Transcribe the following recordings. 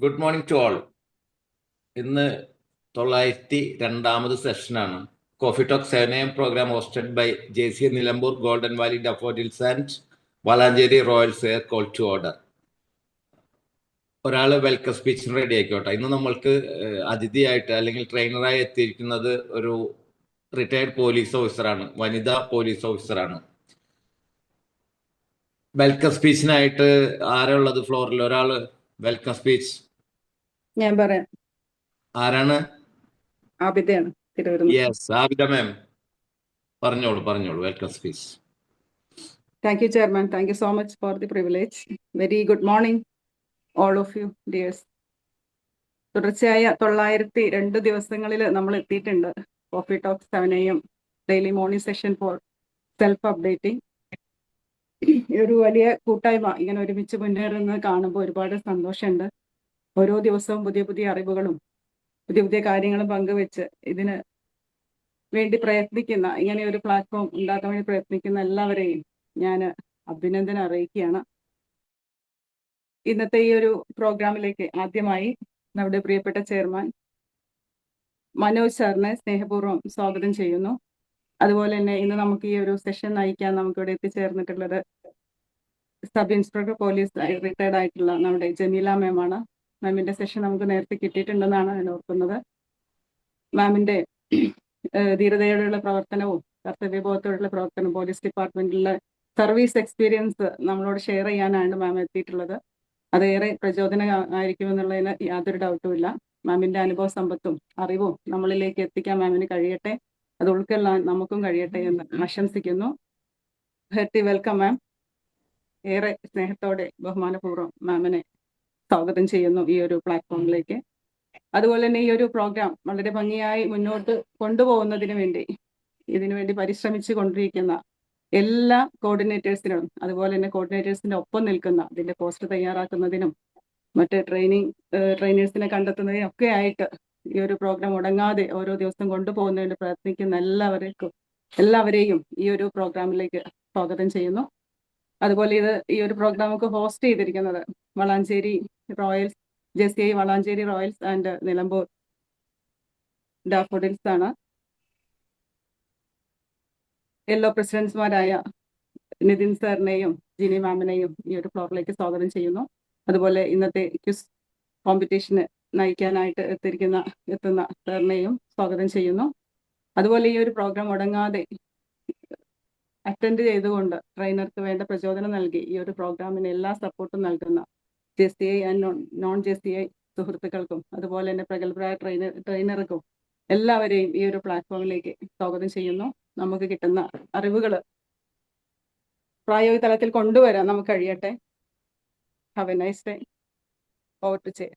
Good morning to all. ഇന്ന് 902ാമത് സെഷനാണ്. Coffee talk 7 AM program hosted by JCA Nilambur golden valley daffodils and Valanchery royals are call to order. ഒരാൾ welcome സ്പീച്ചിന് ready ആയിക്കോട്ടെ. ഇന്ന് നമ്മൾക്ക് അതിഥിയായിട്ട് അല്ലെങ്കിൽ ട്രെയിനറായി എത്തിയിരിക്കുന്നത് ഒരു റിട്ടയർഡ് പോലീസ് ഓഫീസറാണ്, വനിതാ പോലീസ് ഓഫീസറാണ്. വെൽക്കം സ്പീച്ചിനായിട്ട് ആരാ ഉള്ളത് ഫ്ലോറിൽ? ഒരാള് വെൽക്കം സ്പീച്ച് ഞാൻ പറയാം. ആരാണ്? ആബിദയാണ്, തിരുവനന്തപുരം. യെസ്, ആബിദ മാം പറഞ്ഞോളൂ welcome speech. Thank you, Chairman. Thank you so much for the privilege. Very good morning, all of you, dears. തുടർച്ചയായ 902 ദിവസങ്ങളിൽ നമ്മൾ എത്തിയിട്ടുണ്ട്. Coffee talk 7 AM daily morning session for self updating. ഒരു വലിയ കൂട്ടായ്മ ഇങ്ങനെ ഒരുമിച്ച് മുന്നേറുന്നത് കാണുമ്പോൾ ഒരുപാട് സന്തോഷമുണ്ട്. ഓരോ ദിവസവും പുതിയ പുതിയ അറിവുകളും പുതിയ പുതിയ കാര്യങ്ങളും പങ്കുവെച്ച് ഇതിന് വേണ്ടി പ്രയത്നിക്കുന്ന, ഇങ്ങനെ ഒരു പ്ലാറ്റ്ഫോം ഉണ്ടാക്കാൻ വേണ്ടി പ്രയത്നിക്കുന്ന എല്ലാവരെയും ഞാൻ അഭിനന്ദനം അറിയിക്കുകയാണ്. ഇന്നത്തെ ഈ ഒരു പ്രോഗ്രാമിലേക്ക് ആദ്യമായി നമ്മുടെ പ്രിയപ്പെട്ട ചെയർമാൻ മനോജ് സാറിനെ സ്നേഹപൂർവ്വം സ്വാഗതം ചെയ്യുന്നു. അതുപോലെ തന്നെ ഇന്ന് നമുക്ക് ഈ ഒരു സെഷൻ നയിക്കാൻ നമുക്കിവിടെ എത്തിച്ചേർന്നിട്ടുള്ളത് സബ് ഇൻസ്പെക്ടർ പോലീസ് റിട്ടയർഡ് ആയിട്ടുള്ള നമ്മുടെ ജമീല മാമാണ്. മാമിന്റെ സെഷൻ നമുക്ക് നേരത്തെ കിട്ടിയിട്ടുണ്ടെന്നാണ് ഞാൻ ഓർക്കുന്നത്. മാമിന്റെ ധീരതയോടെയുള്ള പ്രവർത്തനവും കർത്തവ്യബോധത്തോടുള്ള പ്രവർത്തനവും പോലീസ് ഡിപ്പാർട്ട്മെന്റിലെ സർവീസ് എക്സ്പീരിയൻസ് നമ്മളോട് ഷെയർ ചെയ്യാനാണ് മാം എത്തിയിട്ടുള്ളത്. അതേറെ പ്രചോദനമായിരിക്കുമെന്നുള്ളതിന് യാതൊരു ഡൗട്ടും ഇല്ല. മാമിന്റെ അനുഭവ സമ്പത്തും അറിവും നമ്മളിലേക്ക് എത്തിക്കാൻ മാമിന് കഴിയട്ടെ, അത് ഉൾക്കൊള്ളാൻ നമുക്കും കഴിയട്ടെ എന്ന് ആശംസിക്കുന്നു. ഹെർട്ടി വെൽക്കം മാം. ഏറെ സ്നേഹത്തോടെ ബഹുമാനപൂർവ്വം മാമിനെ സ്വാഗതം ചെയ്യുന്നു ഈ ഒരു പ്ലാറ്റ്ഫോമിലേക്ക്. അതുപോലെ തന്നെ ഈ ഒരു പ്രോഗ്രാം വളരെ ഭംഗിയായി മുന്നോട്ട് കൊണ്ടുപോകുന്നതിന് വേണ്ടി ഇതിനുവേണ്ടി പരിശ്രമിച്ചു കൊണ്ടിരിക്കുന്ന എല്ലാ കോർഡിനേറ്റേഴ്സിനും, അതുപോലെ തന്നെ കോർഡിനേറ്റേഴ്സിന്റെ ഒപ്പം നിൽക്കുന്ന, ഇതിന്റെ പോസ്റ്റർ തയ്യാറാക്കുന്നതിനും മറ്റ് ട്രെയിനേഴ്സിനെ കണ്ടെത്തുന്നതിനും ഒക്കെ ആയിട്ട് ഈ ഒരു പ്രോഗ്രാം മുടങ്ങാതെ ഓരോ ദിവസം കൊണ്ടുപോകുന്നതിന് പ്രയത്നിക്കുന്ന എല്ലാവരെയും ഈ ഒരു പ്രോഗ്രാമിലേക്ക് സ്വാഗതം ചെയ്യുന്നു. അതുപോലെ ഈ ഒരു പ്രോഗ്രാം നമുക്ക് ഹോസ്റ്റ് ചെയ്തിരിക്കുന്നത് Valanchery Royals, JCI Valanchery Royals and Nilambur daffodils ആണ്. യെല്ലോ പ്രസിഡന്റ്സ്മാരായ നിതിൻ സാറിനെയും ജിനി മാമിനെയും ഈ ഒരു ഫ്ലോറിലേക്ക് സ്വാഗതം ചെയ്യുന്നു. അതുപോലെ ഇന്നത്തെ ക്വിസ് കോമ്പറ്റീഷന് നയിക്കാനായിട്ട് എത്തുന്ന സാറിനെയും സ്വാഗതം ചെയ്യുന്നു. അതുപോലെ ഈ ഒരു പ്രോഗ്രാം മുടങ്ങാതെ അറ്റൻഡ് ചെയ്തുകൊണ്ട് ട്രെയിനർക്ക് വേണ്ട പ്രചോദനം നൽകി ഈ ഒരു പ്രോഗ്രാമിന് എല്ലാ സപ്പോർട്ടും നൽകുന്ന JCI ആൻഡ് നോൺ JCI സുഹൃത്തുക്കൾക്കും അതുപോലെ തന്നെ പ്രഗത്ഭരായ ട്രെയിനർക്കും എല്ലാവരെയും ഈ ഒരു പ്ലാറ്റ്ഫോമിലേക്ക് സ്വാഗതം ചെയ്യുന്നു. നമുക്ക് കിട്ടുന്ന അറിവുകൾ പ്രായോഗിക തലത്തിൽ കൊണ്ടുവരാൻ നമുക്ക് കഴിയട്ടെ. Have a nice day. Over to chair.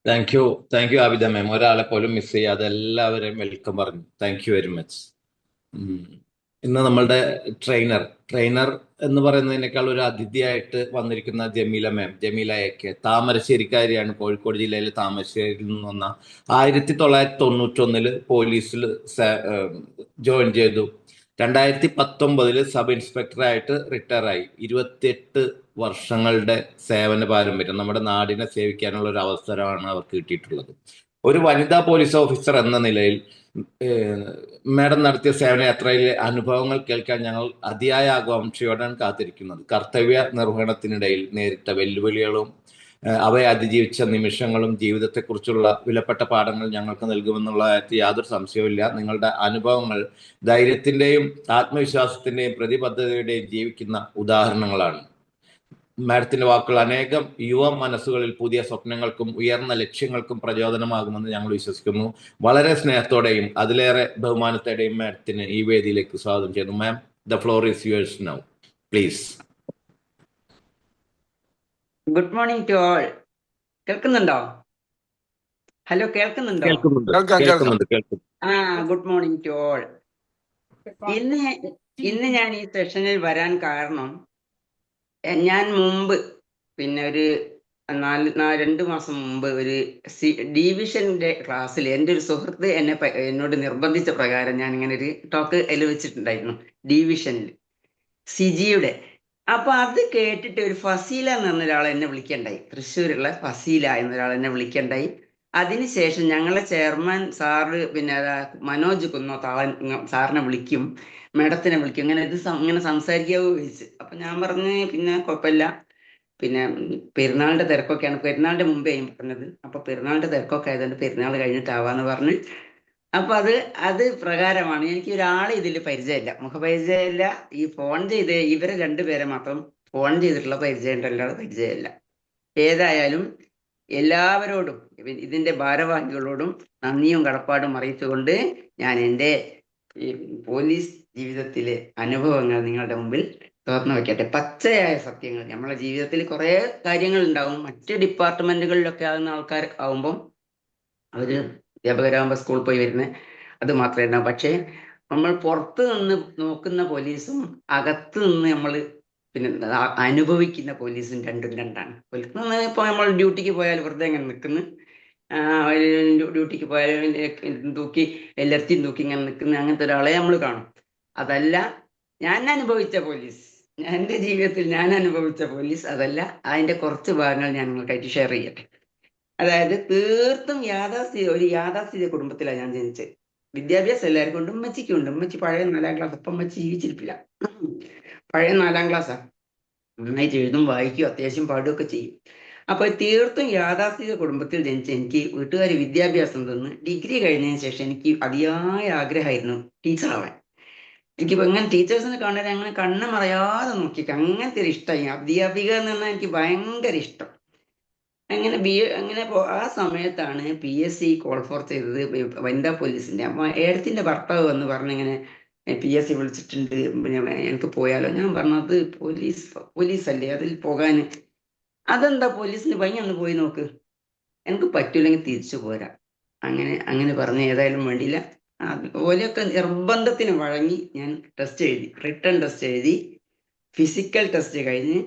Thank you Abida ma'am. ഒരാളെ പോലും മിസ് ചെയ്യാതെ എല്ലാവരെയും വെൽക്കം പറഞ്ഞു. Thank you very much. ഇന്ന് നമ്മളുടെ ട്രെയിനർ എന്ന് പറയുന്നതിനേക്കാൾ ഒരു അതിഥിയായിട്ട് വന്നിരിക്കുന്ന ജമീല മാം. ജമീലയൊക്കെ താമരശ്ശേരിക്കാരിയാണ്, കോഴിക്കോട് ജില്ലയിലെ താമരശ്ശേരിയിൽ നിന്ന് വന്ന 1991 പോലീസിൽ ജോയിൻ ചെയ്തു. 2019 സബ് ഇൻസ്പെക്ടറായിട്ട് റിട്ടയറായി. 28 വർഷങ്ങളുടെ സേവന പാരമ്പര്യം, നമ്മുടെ നാടിനെ സേവിക്കാനുള്ള ഒരു അവസരമാണ് അവർക്ക് കിട്ടിയിട്ടുള്ളത്. ഒരു വനിതാ പോലീസ് ഓഫീസർ എന്ന നിലയിൽ മാഡം നടത്തിയ സേവനയാത്രയിലെ അനുഭവങ്ങൾ കേൾക്കാൻ ഞങ്ങൾ അതിയായ ആകാംക്ഷയോടാണ് കാത്തിരിക്കുന്നത്. കർത്തവ്യ നിർവഹണത്തിനിടയിൽ നേരിട്ട വെല്ലുവിളികളും അവയെ അതിജീവിച്ച നിമിഷങ്ങളും ജീവിതത്തെക്കുറിച്ചുള്ള വിലപ്പെട്ട പാഠങ്ങൾ ഞങ്ങൾക്ക് നൽകുമെന്നുള്ള കാര്യത്തിൽ യാതൊരു സംശയവുമില്ല. നിങ്ങളുടെ അനുഭവങ്ങൾ ധൈര്യത്തിന്റെയും ആത്മവിശ്വാസത്തിന്റെയും പ്രതിബദ്ധതയുടെയും ജീവിക്കുന്ന ഉദാഹരണങ്ങളാണ്. മാഡത്തിന്റെ വാക്കുകൾ അനേകം യുവ മനസ്സുകളിൽ പുതിയ സ്വപ്നങ്ങൾക്കും ഉയർന്ന ലക്ഷ്യങ്ങൾക്കും പ്രചോദനമാകുമെന്ന് ഞങ്ങൾ വിശ്വസിക്കുന്നു. വളരെ സ്നേഹത്തോടെയും അതിലേറെ ബഹുമാനത്തോടെയും മാഡത്തിന് ഈ വേദിയിലേക്ക് സ്വാഗതം ചെയ്യുന്നു. Ma'am, the floor is yours now, please. Good morning to all. കേൾക്കുന്നുണ്ടോ? ഹലോ, കേൾക്കുന്നുണ്ടോ? Good morning to all. ഇന്ന് ഞാൻ ഈ സെഷനിൽ വരാൻ കാരണം, ഞാൻ മുമ്പ് പിന്നെ ഒരു 2 മാസം മുമ്പ് ഒരു ഡിവിഷന്റെ ക്ലാസ്സിൽ എൻ്റെ ഒരു സുഹൃത്ത് എന്നോട് നിർബന്ധിച്ച പ്രകാരം ഞാൻ ഇങ്ങനെ ഒരു ടോക്ക് അതിൽ വെച്ചിട്ടുണ്ടായിരുന്നു. ഡിവിഷനിൽ സിജിയുടെ അപ്പൊ അത് കേട്ടിട്ട് ഒരു ഫസീല എന്ന് പറഞ്ഞ ഒരാൾ എന്നെ വിളിക്കണ്ടായി. തൃശ്ശൂരുള്ള ഫസീല എന്നൊരാൾ എന്നെ വിളിക്കണ്ടായി. അതിനുശേഷം ഞങ്ങളെ ചെയർമാൻ സാറ് പിന്നെ മനോജ് കുന്നോത്താളൻ സാറിനെ വിളിക്കും, മേഡത്തിനെ വിളിക്കും, ഇങ്ങനെ ഇങ്ങനെ സംസാരിക്കാവോ ചോദിച്ചു. അപ്പൊ ഞാൻ പറഞ്ഞ് പിന്നെ കുഴപ്പമില്ല, പിന്നെ പെരുന്നാളിന്റെ തിരക്കൊക്കെയാണ്, പെരുന്നാളിന്റെ മുമ്പേ ഞാൻ പറഞ്ഞത്. അപ്പൊ പെരുന്നാളിന്റെ തിരക്കൊക്കെ ആയതുകൊണ്ട് പെരുന്നാൾ കഴിഞ്ഞിട്ടാവാന്ന് പറഞ്ഞ്. അപ്പൊ അത് പ്രകാരമാണ്. എനിക്ക് ഒരാളെ ഇതിൽ പരിചയമില്ല, മുഖപരിചയമില്ല. ഈ ഫോൺ ചെയ്ത് ഇവരെ രണ്ടുപേരെ മാത്രം ഫോൺ ചെയ്തിട്ടുള്ള പരിചയം, അല്ലാതെ പരിചയമില്ല. ഏതായാലും എല്ലാവരോടും ഇതിന്റെ ഭാരവാഹികളോടും നന്ദിയും കടപ്പാടും അറിയിച്ചുകൊണ്ട് ഞാൻ എൻ്റെ ഈ പോലീസ് ജീവിതത്തിലെ അനുഭവങ്ങൾ നിങ്ങളുടെ മുമ്പിൽ തുറന്നു വെക്കട്ടെ. പച്ചയായ സത്യങ്ങൾ. നമ്മളെ ജീവിതത്തിൽ കുറെ കാര്യങ്ങൾ ഉണ്ടാവും. മറ്റ് ഡിപ്പാർട്ട്മെന്റുകളിലൊക്കെ ആകുന്ന ആൾക്കാർ ആവുമ്പം അവര് അധ്യാപകരാകുമ്പോൾ സ്കൂളിൽ പോയി വരുന്നത് അത് മാത്രമേ ഉണ്ടാവും. പക്ഷേ നമ്മൾ പുറത്ത് നിന്ന് നോക്കുന്ന പോലീസും അകത്ത് നിന്ന് നമ്മൾ പിന്നെ അനുഭവിക്കുന്ന പോലീസും രണ്ടും രണ്ടാണ്. പുറത്ത് നിന്ന് ഇപ്പോൾ നമ്മൾ ഡ്യൂട്ടിക്ക് പോയാൽ വെറുതെ ഇങ്ങനെ നിൽക്കുന്നു, ഡ്യൂട്ടിക്ക് പോയാൽ തൂക്കി എല്ലാത്തിനും തൂക്കി ഇങ്ങനെ നിൽക്കുന്ന അങ്ങനത്തെ ഒരാളെ നമ്മൾ കാണും. അതല്ല ഞാൻ അനുഭവിച്ച പോലീസ്, എൻ്റെ ജീവിതത്തിൽ ഞാൻ അനുഭവിച്ച പോലീസ് അതല്ല. അതിന്റെ കുറച്ച് ഭാഗങ്ങൾ ഞാൻ നിങ്ങൾക്കായിട്ട് ഷെയർ ചെയ്യട്ടെ. അതായത് തീർത്തും ഒരു യാഥാസ്ഥിതിക കുടുംബത്തിലാണ് ഞാൻ ജനിച്ചത്. വിദ്യാഭ്യാസം എല്ലാവർക്കും ഉണ്ട്, ഉമ്മച്ചിക്കും ഉണ്ട്. ഉമ്മച്ചി പഴയ 4ാം ക്ലാസ്, ഇപ്പം ഉമ്മച്ചി ജീവിച്ചിരിപ്പില്ല. പഴയ 4ാം ക്ലാസ്സാ. നന്നായിട്ട് എഴുതും, വായിക്കും, അത്യാവശ്യം പാടുകയൊക്കെ ചെയ്യും. അപ്പൊ തീർത്തും യാഥാസ്ഥിതിക കുടുംബത്തിൽ ജനിച്ച എനിക്ക് വീട്ടുകാർ വിദ്യാഭ്യാസം തന്ന് ഡിഗ്രി കഴിഞ്ഞതിന് ശേഷം എനിക്ക് അതിയായ ആഗ്രഹമായിരുന്നു ടീച്ചർ ആവാൻ. എനിക്കിപ്പോ ഇങ്ങനെ ടീച്ചേഴ്സിനെ കാണാൻ അങ്ങനെ കണ്ണ് മറയാതെ നോക്കിക്ക, അങ്ങനത്തെ ഒരു ഇഷ്ടമായി. അധ്യാപിക എന്ന് പറഞ്ഞാൽ എനിക്ക് ഭയങ്കര ഇഷ്ടം. അങ്ങനെ ആ സമയത്താണ് PSC കോൾ ഫോർ ചെയ്തത്, വനിതാ പോലീസിന്റെ. അപ്പൊ ഏടത്തിന്റെ ഭർത്താവ് വന്ന് പറഞ്ഞിങ്ങനെ PSC വിളിച്ചിട്ടുണ്ട്, എനിക്ക് പോയാലോ? ഞാൻ പറഞ്ഞത് പോലീസല്ലേ, അതിൽ പോകാൻ അതെന്താ പോലീസിന് ഭംഗി, ഒന്ന് പോയി നോക്ക്, എനിക്ക് പറ്റൂല്ലെങ്കിൽ തിരിച്ചു പോരാ. അങ്ങനെ പറഞ്ഞ് ഏതായാലും വേണ്ടിയില്ല. അതുപോലെയൊക്കെ നിർബന്ധത്തിന് വഴങ്ങി ഞാൻ ടെസ്റ്റ് എഴുതി, റിട്ടേൺ ടെസ്റ്റ് എഴുതി, ഫിസിക്കൽ ടെസ്റ്റ് കഴിഞ്ഞ്,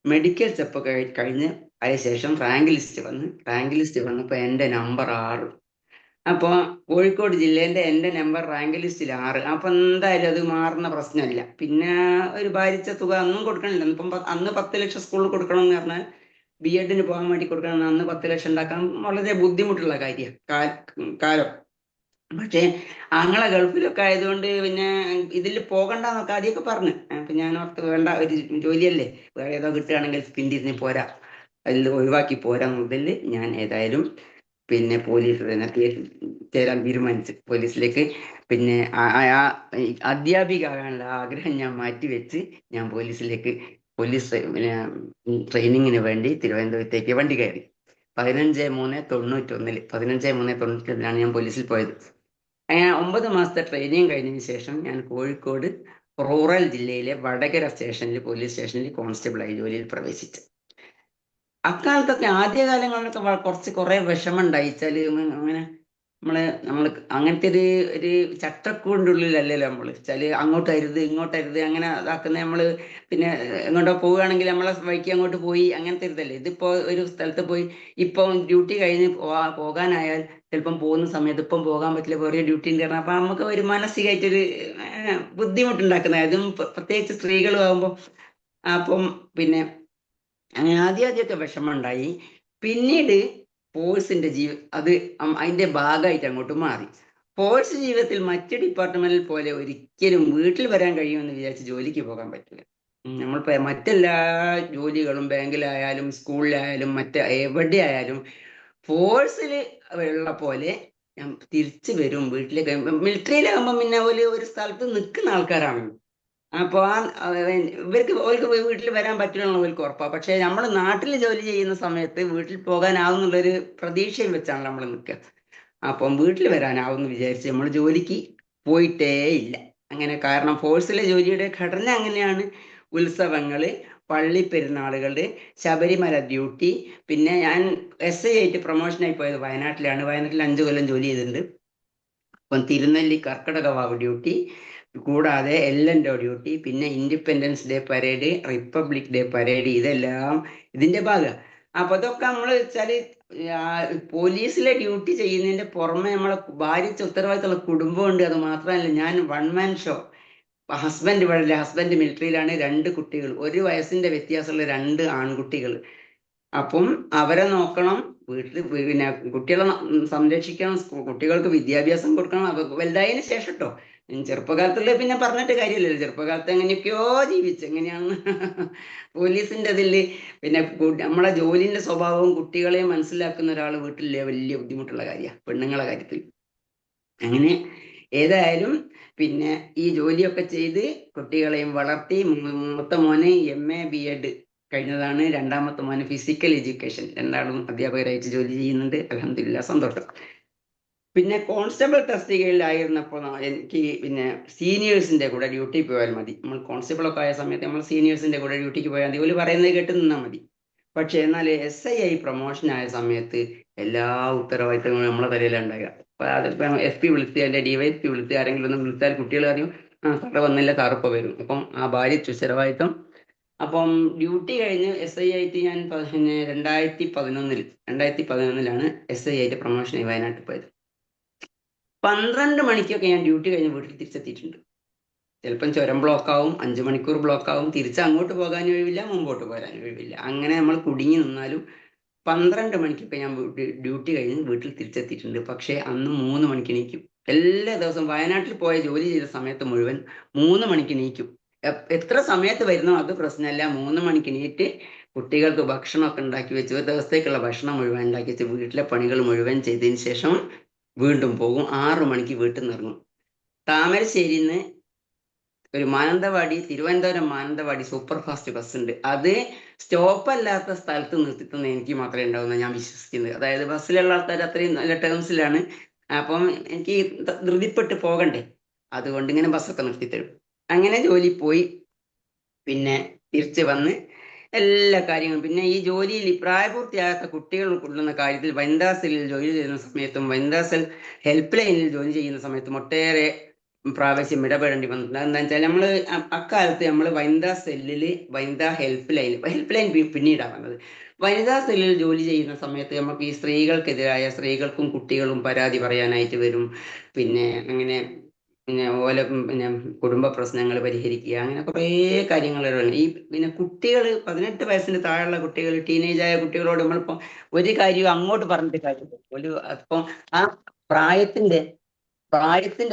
മെഡിക്കൽ ചെപ്പൊക്കെ കഴിഞ്ഞ് അതിനുശേഷം റാങ്ക് ലിസ്റ്റ് വന്നപ്പോൾ എൻ്റെ നമ്പർ 6. അപ്പോൾ കോഴിക്കോട് ജില്ലേൻ്റെ എൻ്റെ നമ്പർ റാങ്ക് ലിസ്റ്റിൽ 6. അപ്പൊ എന്തായാലും അത് മാറുന്ന പ്രശ്നമില്ല. പിന്നെ ഒരു ഭാരിച്ച തുക അന്നും കൊടുക്കണില്ല. ഇപ്പം അന്ന് 10 ലക്ഷം സ്കൂളിൽ കൊടുക്കണം എന്ന് പറഞ്ഞാൽ B.Edന് പോകാൻ വേണ്ടി കൊടുക്കണം, അന്ന് 10 ലക്ഷം ഉണ്ടാക്കാൻ വളരെ ബുദ്ധിമുട്ടുള്ള കാലം. പക്ഷേ ആങ്ങളെ ഗൾഫിലൊക്കെ ആയതുകൊണ്ട് പിന്നെ ഇതിൽ പോകണ്ടെന്നൊക്കെ ആദ്യമൊക്കെ പറഞ്ഞു. അപ്പൊ ഞാൻ ഓർത്ത് വേണ്ട, ഒരു ജോലിയല്ലേ, വേറെ ഏതോ കിട്ടുകയാണെങ്കിൽ പിന്തിരിഞ്ഞ് പോരാ, അതിൽ ഒഴിവാക്കി പോരാ എന്നതിൽ ഞാൻ ഏതായാലും പിന്നെ പോലീസ് തന്നെ ചേരാൻ തീരുമാനിച്ചു, പോലീസിലേക്ക്. പിന്നെ അധ്യാപിക ആകാനുള്ള ആഗ്രഹം ഞാൻ മാറ്റിവെച്ച് ഞാൻ പോലീസ് ട്രെയിനിങ്ങിന് വേണ്ടി തിരുവനന്തപുരത്തേക്ക് വണ്ടി കയറി. 15/3/91 ഞാൻ പോലീസിൽ പോയത്. അങ്ങനെ 9 മാസത്തെ ട്രെയിനിങ് കഴിഞ്ഞതിന് ശേഷം ഞാൻ കോഴിക്കോട് റൂറൽ ജില്ലയിലെ വടകര പോലീസ് സ്റ്റേഷനിൽ കോൺസ്റ്റബിളായി ജോലിയിൽ പ്രവേശിച്ചു. അക്കാലത്തൊക്കെ ആദ്യകാലങ്ങളിലൊക്കെ കുറെ വിഷമം ഉണ്ടായിച്ചാല് അങ്ങനെ നമ്മള് അങ്ങനത്തെ ഒരു ചട്ടക്കൂടിൻ്റെ ഉള്ളിലല്ലല്ലോ നമ്മള്. വെച്ചാല് അങ്ങോട്ടരുത് ഇങ്ങോട്ടരുത് അങ്ങനെ ഇതാക്കുന്ന നമ്മള്. പിന്നെ എങ്ങോട്ടോ പോവുകയാണെങ്കിൽ നമ്മളെ വഴിക്ക് അങ്ങോട്ട് പോയി, അങ്ങനത്തെ ഇതല്ലേ. ഇതിപ്പോ ഒരു സ്ഥലത്ത് പോയി ഇപ്പം ഡ്യൂട്ടി കഴിഞ്ഞ് പോകാനായാൽ ചിലപ്പം പോകുന്ന സമയത്ത് ഇപ്പം പോകാൻ പറ്റില്ല, വേറെ ഡ്യൂട്ടി ഉണ്ട്. അപ്പൊ നമുക്ക് ഒരു മാനസികമായിട്ടൊരു ബുദ്ധിമുട്ടുണ്ടാക്കുന്ന, അതും പ്രത്യേകിച്ച് സ്ത്രീകളും ആകുമ്പോൾ. അപ്പം പിന്നെ അങ്ങനെ ആദ്യമൊക്കെ വിഷമം ഉണ്ടായി. പിന്നീട് ഫോഴ്സിന്റെ അതിന്റെ ഭാഗമായിട്ട് അങ്ങോട്ട് മാറി. ഫോഴ്സ് ജീവിതത്തിൽ മറ്റ് ഡിപ്പാർട്ട്മെന്റിൽ പോലെ ഒരിക്കലും വീട്ടിൽ വരാൻ കഴിയുമെന്ന് വിചാരിച്ച് ജോലിക്ക് പോകാൻ പറ്റില്ല. നമ്മളിപ്പോ മറ്റെല്ലാ ജോലികളും ബാങ്കിലായാലും സ്കൂളിലായാലും എവിടെ ആയാലും ഫോഴ്സിൽ ഉള്ള പോലെ ഞാൻ തിരിച്ചു വരും വീട്ടിലേക്ക്. മിലിറ്ററിയിലാകുമ്പോൾ പിന്നെ ഒരു സ്ഥലത്ത് നിൽക്കുന്ന ആൾക്കാരാണ്. അപ്പൊ ഇവർക്ക് വീട്ടിൽ വരാൻ പറ്റില്ല ഇവർക്ക് ഉറപ്പാ. പക്ഷെ നമ്മൾ നാട്ടിൽ ജോലി ചെയ്യുന്ന സമയത്ത് വീട്ടിൽ പോകാനാവുന്നുള്ളൊരു പ്രതീക്ഷയും വെച്ചാണ് നമ്മൾ നിൽക്കുക. അപ്പം വീട്ടിൽ വരാനാവുമെന്ന് വിചാരിച്ച് നമ്മൾ ജോലിക്ക് പോയിട്ടേ ഇല്ല. അങ്ങനെ കാരണം ഫോഴ്സിലെ ജോലിയുടെ ഘടന അങ്ങനെയാണ്. ഉത്സവങ്ങള്, പള്ളി പെരുന്നാളുകള്, ശബരിമല ഡ്യൂട്ടി. പിന്നെ ഞാൻ SI ആയിട്ട് പ്രൊമോഷനായി പോയത് വയനാട്ടിലാണ്. വയനാട്ടിൽ 5 കൊല്ലം ജോലി ചെയ്തിട്ടുണ്ട്. അപ്പം തിരുനെല്ലി കർക്കിടക വാവ് ഡ്യൂട്ടി, കൂടാതെ LNO ഡ്യൂട്ടി, പിന്നെ independence day parade, republic day parade, ഇതെല്ലാം ഇതിന്റെ ഭാഗം. അപ്പൊ അതൊക്കെ നമ്മൾ വെച്ചാല് പോലീസിലെ ഡ്യൂട്ടി ചെയ്യുന്നതിന്റെ പുറമെ നമ്മളെ ഭാരിച്ച ഉത്തരവാദിത്തമുള്ള കുടുംബമുണ്ട്. അത് മാത്രമല്ല, ഞാൻ 1 മാൻ ഷോ ഹസ്ബൻഡ് ഇവിടെ ഇല്ല, ഹസ്ബൻഡ് മിലിറ്ററിയിലാണ്. 2 കുട്ടികൾ, 1 വയസ്സിന്റെ വ്യത്യാസമുള്ള 2 ആൺകുട്ടികൾ. അപ്പം അവരെ നോക്കണം, വീട്ടിൽ പിന്നെ കുട്ടികളെ സംരക്ഷിക്കണം, കുട്ടികൾക്ക് വിദ്യാഭ്യാസം കൊടുക്കണം. അവർക്ക് വലുതായതിനു ശേഷം കേട്ടോ. ചെറുപ്പകാലത്തുള്ള പിന്നെ പറഞ്ഞിട്ട് കാര്യമില്ലല്ലോ. ചെറുപ്പകാലത്ത് എങ്ങനെയൊക്കെയോ ജീവിച്ച് എങ്ങനെയാണെന്ന് പോലീസിന്റെ ഇതില് പിന്നെ നമ്മളെ ജോലിന്റെ സ്വഭാവവും കുട്ടികളെ മനസ്സിലാക്കുന്ന ഒരാൾ വീട്ടിലെ വലിയ ബുദ്ധിമുട്ടുള്ള കാര്യമാണ് പെണ്ണുങ്ങളെ കാര്യത്തിൽ. അങ്ങനെ ഏതായാലും പിന്നെ ഈ ജോലിയൊക്കെ ചെയ്ത് കുട്ടികളെയും വളർത്തി മൂത്ത മോന് MA BEd കഴിഞ്ഞതാണ്. രണ്ടാമത്തെ മോന് ഫിസിക്കൽ എഡ്യൂക്കേഷൻ. രണ്ടാളും അധ്യാപകരായിട്ട് ജോലി ചെയ്യുന്നുണ്ട്. അൽഹംദുലില്ലാ, സന്തോഷം. പിന്നെ കോൺസ്റ്റബിൾ തസ്തികയിലായിരുന്നപ്പോൾ എനിക്ക് പിന്നെ സീനിയേഴ്സിന്റെ കൂടെ ഡ്യൂട്ടി പോയാൽ മതി. നമ്മൾ കോൺസ്റ്റബിൾ ഒക്കെ ആയ സമയത്ത് നമ്മൾ സീനിയേഴ്സിന്റെ കൂടെ ഡ്യൂട്ടിക്ക് പോയാൽ മതി, ഓല് പറയുന്നത് കേട്ട് നിന്നാൽ മതി. പക്ഷെ എന്നാൽ SI പ്രൊമോഷൻ ആയ സമയത്ത് എല്ലാ ഉത്തരവാദിത്തങ്ങളും നമ്മളെ തലയിലുണ്ടാകുക. അപ്പൊ അതിപ്പം SP വിളിച്ച് എൻ്റെ DYSP വിളിച്ച് ആരെങ്കിലും ഒന്ന് വിളിച്ചാൽ കുട്ടികൾ അറിയും, ആ സാറ് വന്നില്ല, സാറിപ്പോൾ വരും. അപ്പം ആ ഭാര്യ ഉത്തരവാദിത്തം. അപ്പം ഡ്യൂട്ടി കഴിഞ്ഞ് SI ആയിട്ട് ഞാൻ പിന്നെ 2011 SI ആയിട്ട് പ്രൊമോഷനായി വയനാട്ടിൽ പോയത്. 12 മണിക്കൊക്കെ ഞാൻ ഡ്യൂട്ടി കഴിഞ്ഞ് വീട്ടിൽ തിരിച്ചെത്തിയിട്ടുണ്ട്. ചിലപ്പം ചുരം ബ്ലോക്കാവും, 5 മണിക്കൂർ ബ്ലോക്കാവും, തിരിച്ച് അങ്ങോട്ട് പോകാൻ ഒഴിവില്ല, മുമ്പോട്ട് പോരാൻ ഒഴിവില്ല. അങ്ങനെ നമ്മൾ കുടുങ്ങി നിന്നാലും 12 മണിക്കൊക്കെ ഞാൻ ഡ്യൂട്ടി കഴിഞ്ഞ് വീട്ടിൽ തിരിച്ചെത്തിയിട്ടുണ്ട്. പക്ഷേ അന്ന് 3 മണിക്ക് എണീക്കും. എല്ലാ ദിവസവും വയനാട്ടിൽ പോയ ജോലി ചെയ്ത സമയത്ത് മുഴുവൻ 3 മണിക്ക് എണീക്കും. എത്ര സമയത്ത് വരുന്നോ അത് പ്രശ്നമല്ല. 3 മണിക്ക് എണീറ്റ് കുട്ടികൾക്ക് ഭക്ഷണമൊക്കെ ഉണ്ടാക്കി വെച്ച്, ഒരു ദിവസത്തേക്കുള്ള ഭക്ഷണം മുഴുവൻ ഉണ്ടാക്കി വെച്ച് വീട്ടിലെ പണികൾ മുഴുവൻ ചെയ്തതിന് ശേഷം വീണ്ടും പോകും. 6 മണിക്ക് വീട്ടിൽ നിന്ന് ഇറങ്ങും. താമരശ്ശേരിയിൽ നിന്ന് ഒരു Thiruvananthapuram Mananthavady super fast bus ഉണ്ട്. അത് സ്റ്റോപ്പ് അല്ലാത്ത സ്ഥലത്ത് നിർത്തിത്തന്നെ എനിക്ക് മാത്രമേ ഉണ്ടാവുന്ന ഞാൻ വിശ്വസിക്കുന്നത്. അതായത് ബസ്സിലുള്ള ആൾക്കാർ അത്രയും നല്ല ടേംസിലാണ്. അപ്പം എനിക്ക് ധൃതിപ്പെട്ട് പോകണ്ടേ, അതുകൊണ്ട് ഇങ്ങനെ ബസ്സൊക്കെ നിർത്തിത്തരും. അങ്ങനെ ജോലി പോയി പിന്നെ തിരിച്ച് വന്ന് എല്ലാ കാര്യങ്ങളും പിന്നെ ഈ ജോലിയിൽ പ്രായപൂർത്തിയാകാത്ത കുട്ടികൾ കൊള്ളുന്ന കാര്യത്തിൽ വനിതാ സെല്ലിൽ ജോലി ചെയ്യുന്ന സമയത്തും വനിതാ സെൽ ഹെൽപ്പ് ലൈനിൽ ജോലി ചെയ്യുന്ന സമയത്തും ഒട്ടേറെ പ്രാവശ്യം ഇടപെടേണ്ടി വന്നിട്ടുണ്ട്. എന്താ വെച്ചാൽ നമ്മൾ അക്കാലത്ത് നമ്മൾ വനിതാ സെല്ലിൽ വനിതാ ഹെൽപ്പ് ലൈൻ പിന്നീടാണ് വന്നത്. വനിതാ സെല്ലിൽ ജോലി ചെയ്യുന്ന സമയത്ത് നമുക്ക് ഈ സ്ത്രീകൾക്കും കുട്ടികളും പരാതി പറയാനായിട്ട് വരും. പിന്നെ അങ്ങനെ ഓലെ പിന്നെ കുടുംബ പ്രശ്നങ്ങൾ പരിഹരിക്കുക, അങ്ങനെ കുറേ കാര്യങ്ങൾ. ഈ പിന്നെ കുട്ടികൾ 18 വയസ്സിന് താഴെയുള്ള കുട്ടികൾ, ടീനേജായ കുട്ടികളോട് നമ്മളിപ്പം ഒരു കാര്യവും അങ്ങോട്ട് പറഞ്ഞിട്ട് കാര്യമില്ല. അപ്പം ആ പ്രായത്തിന്റെ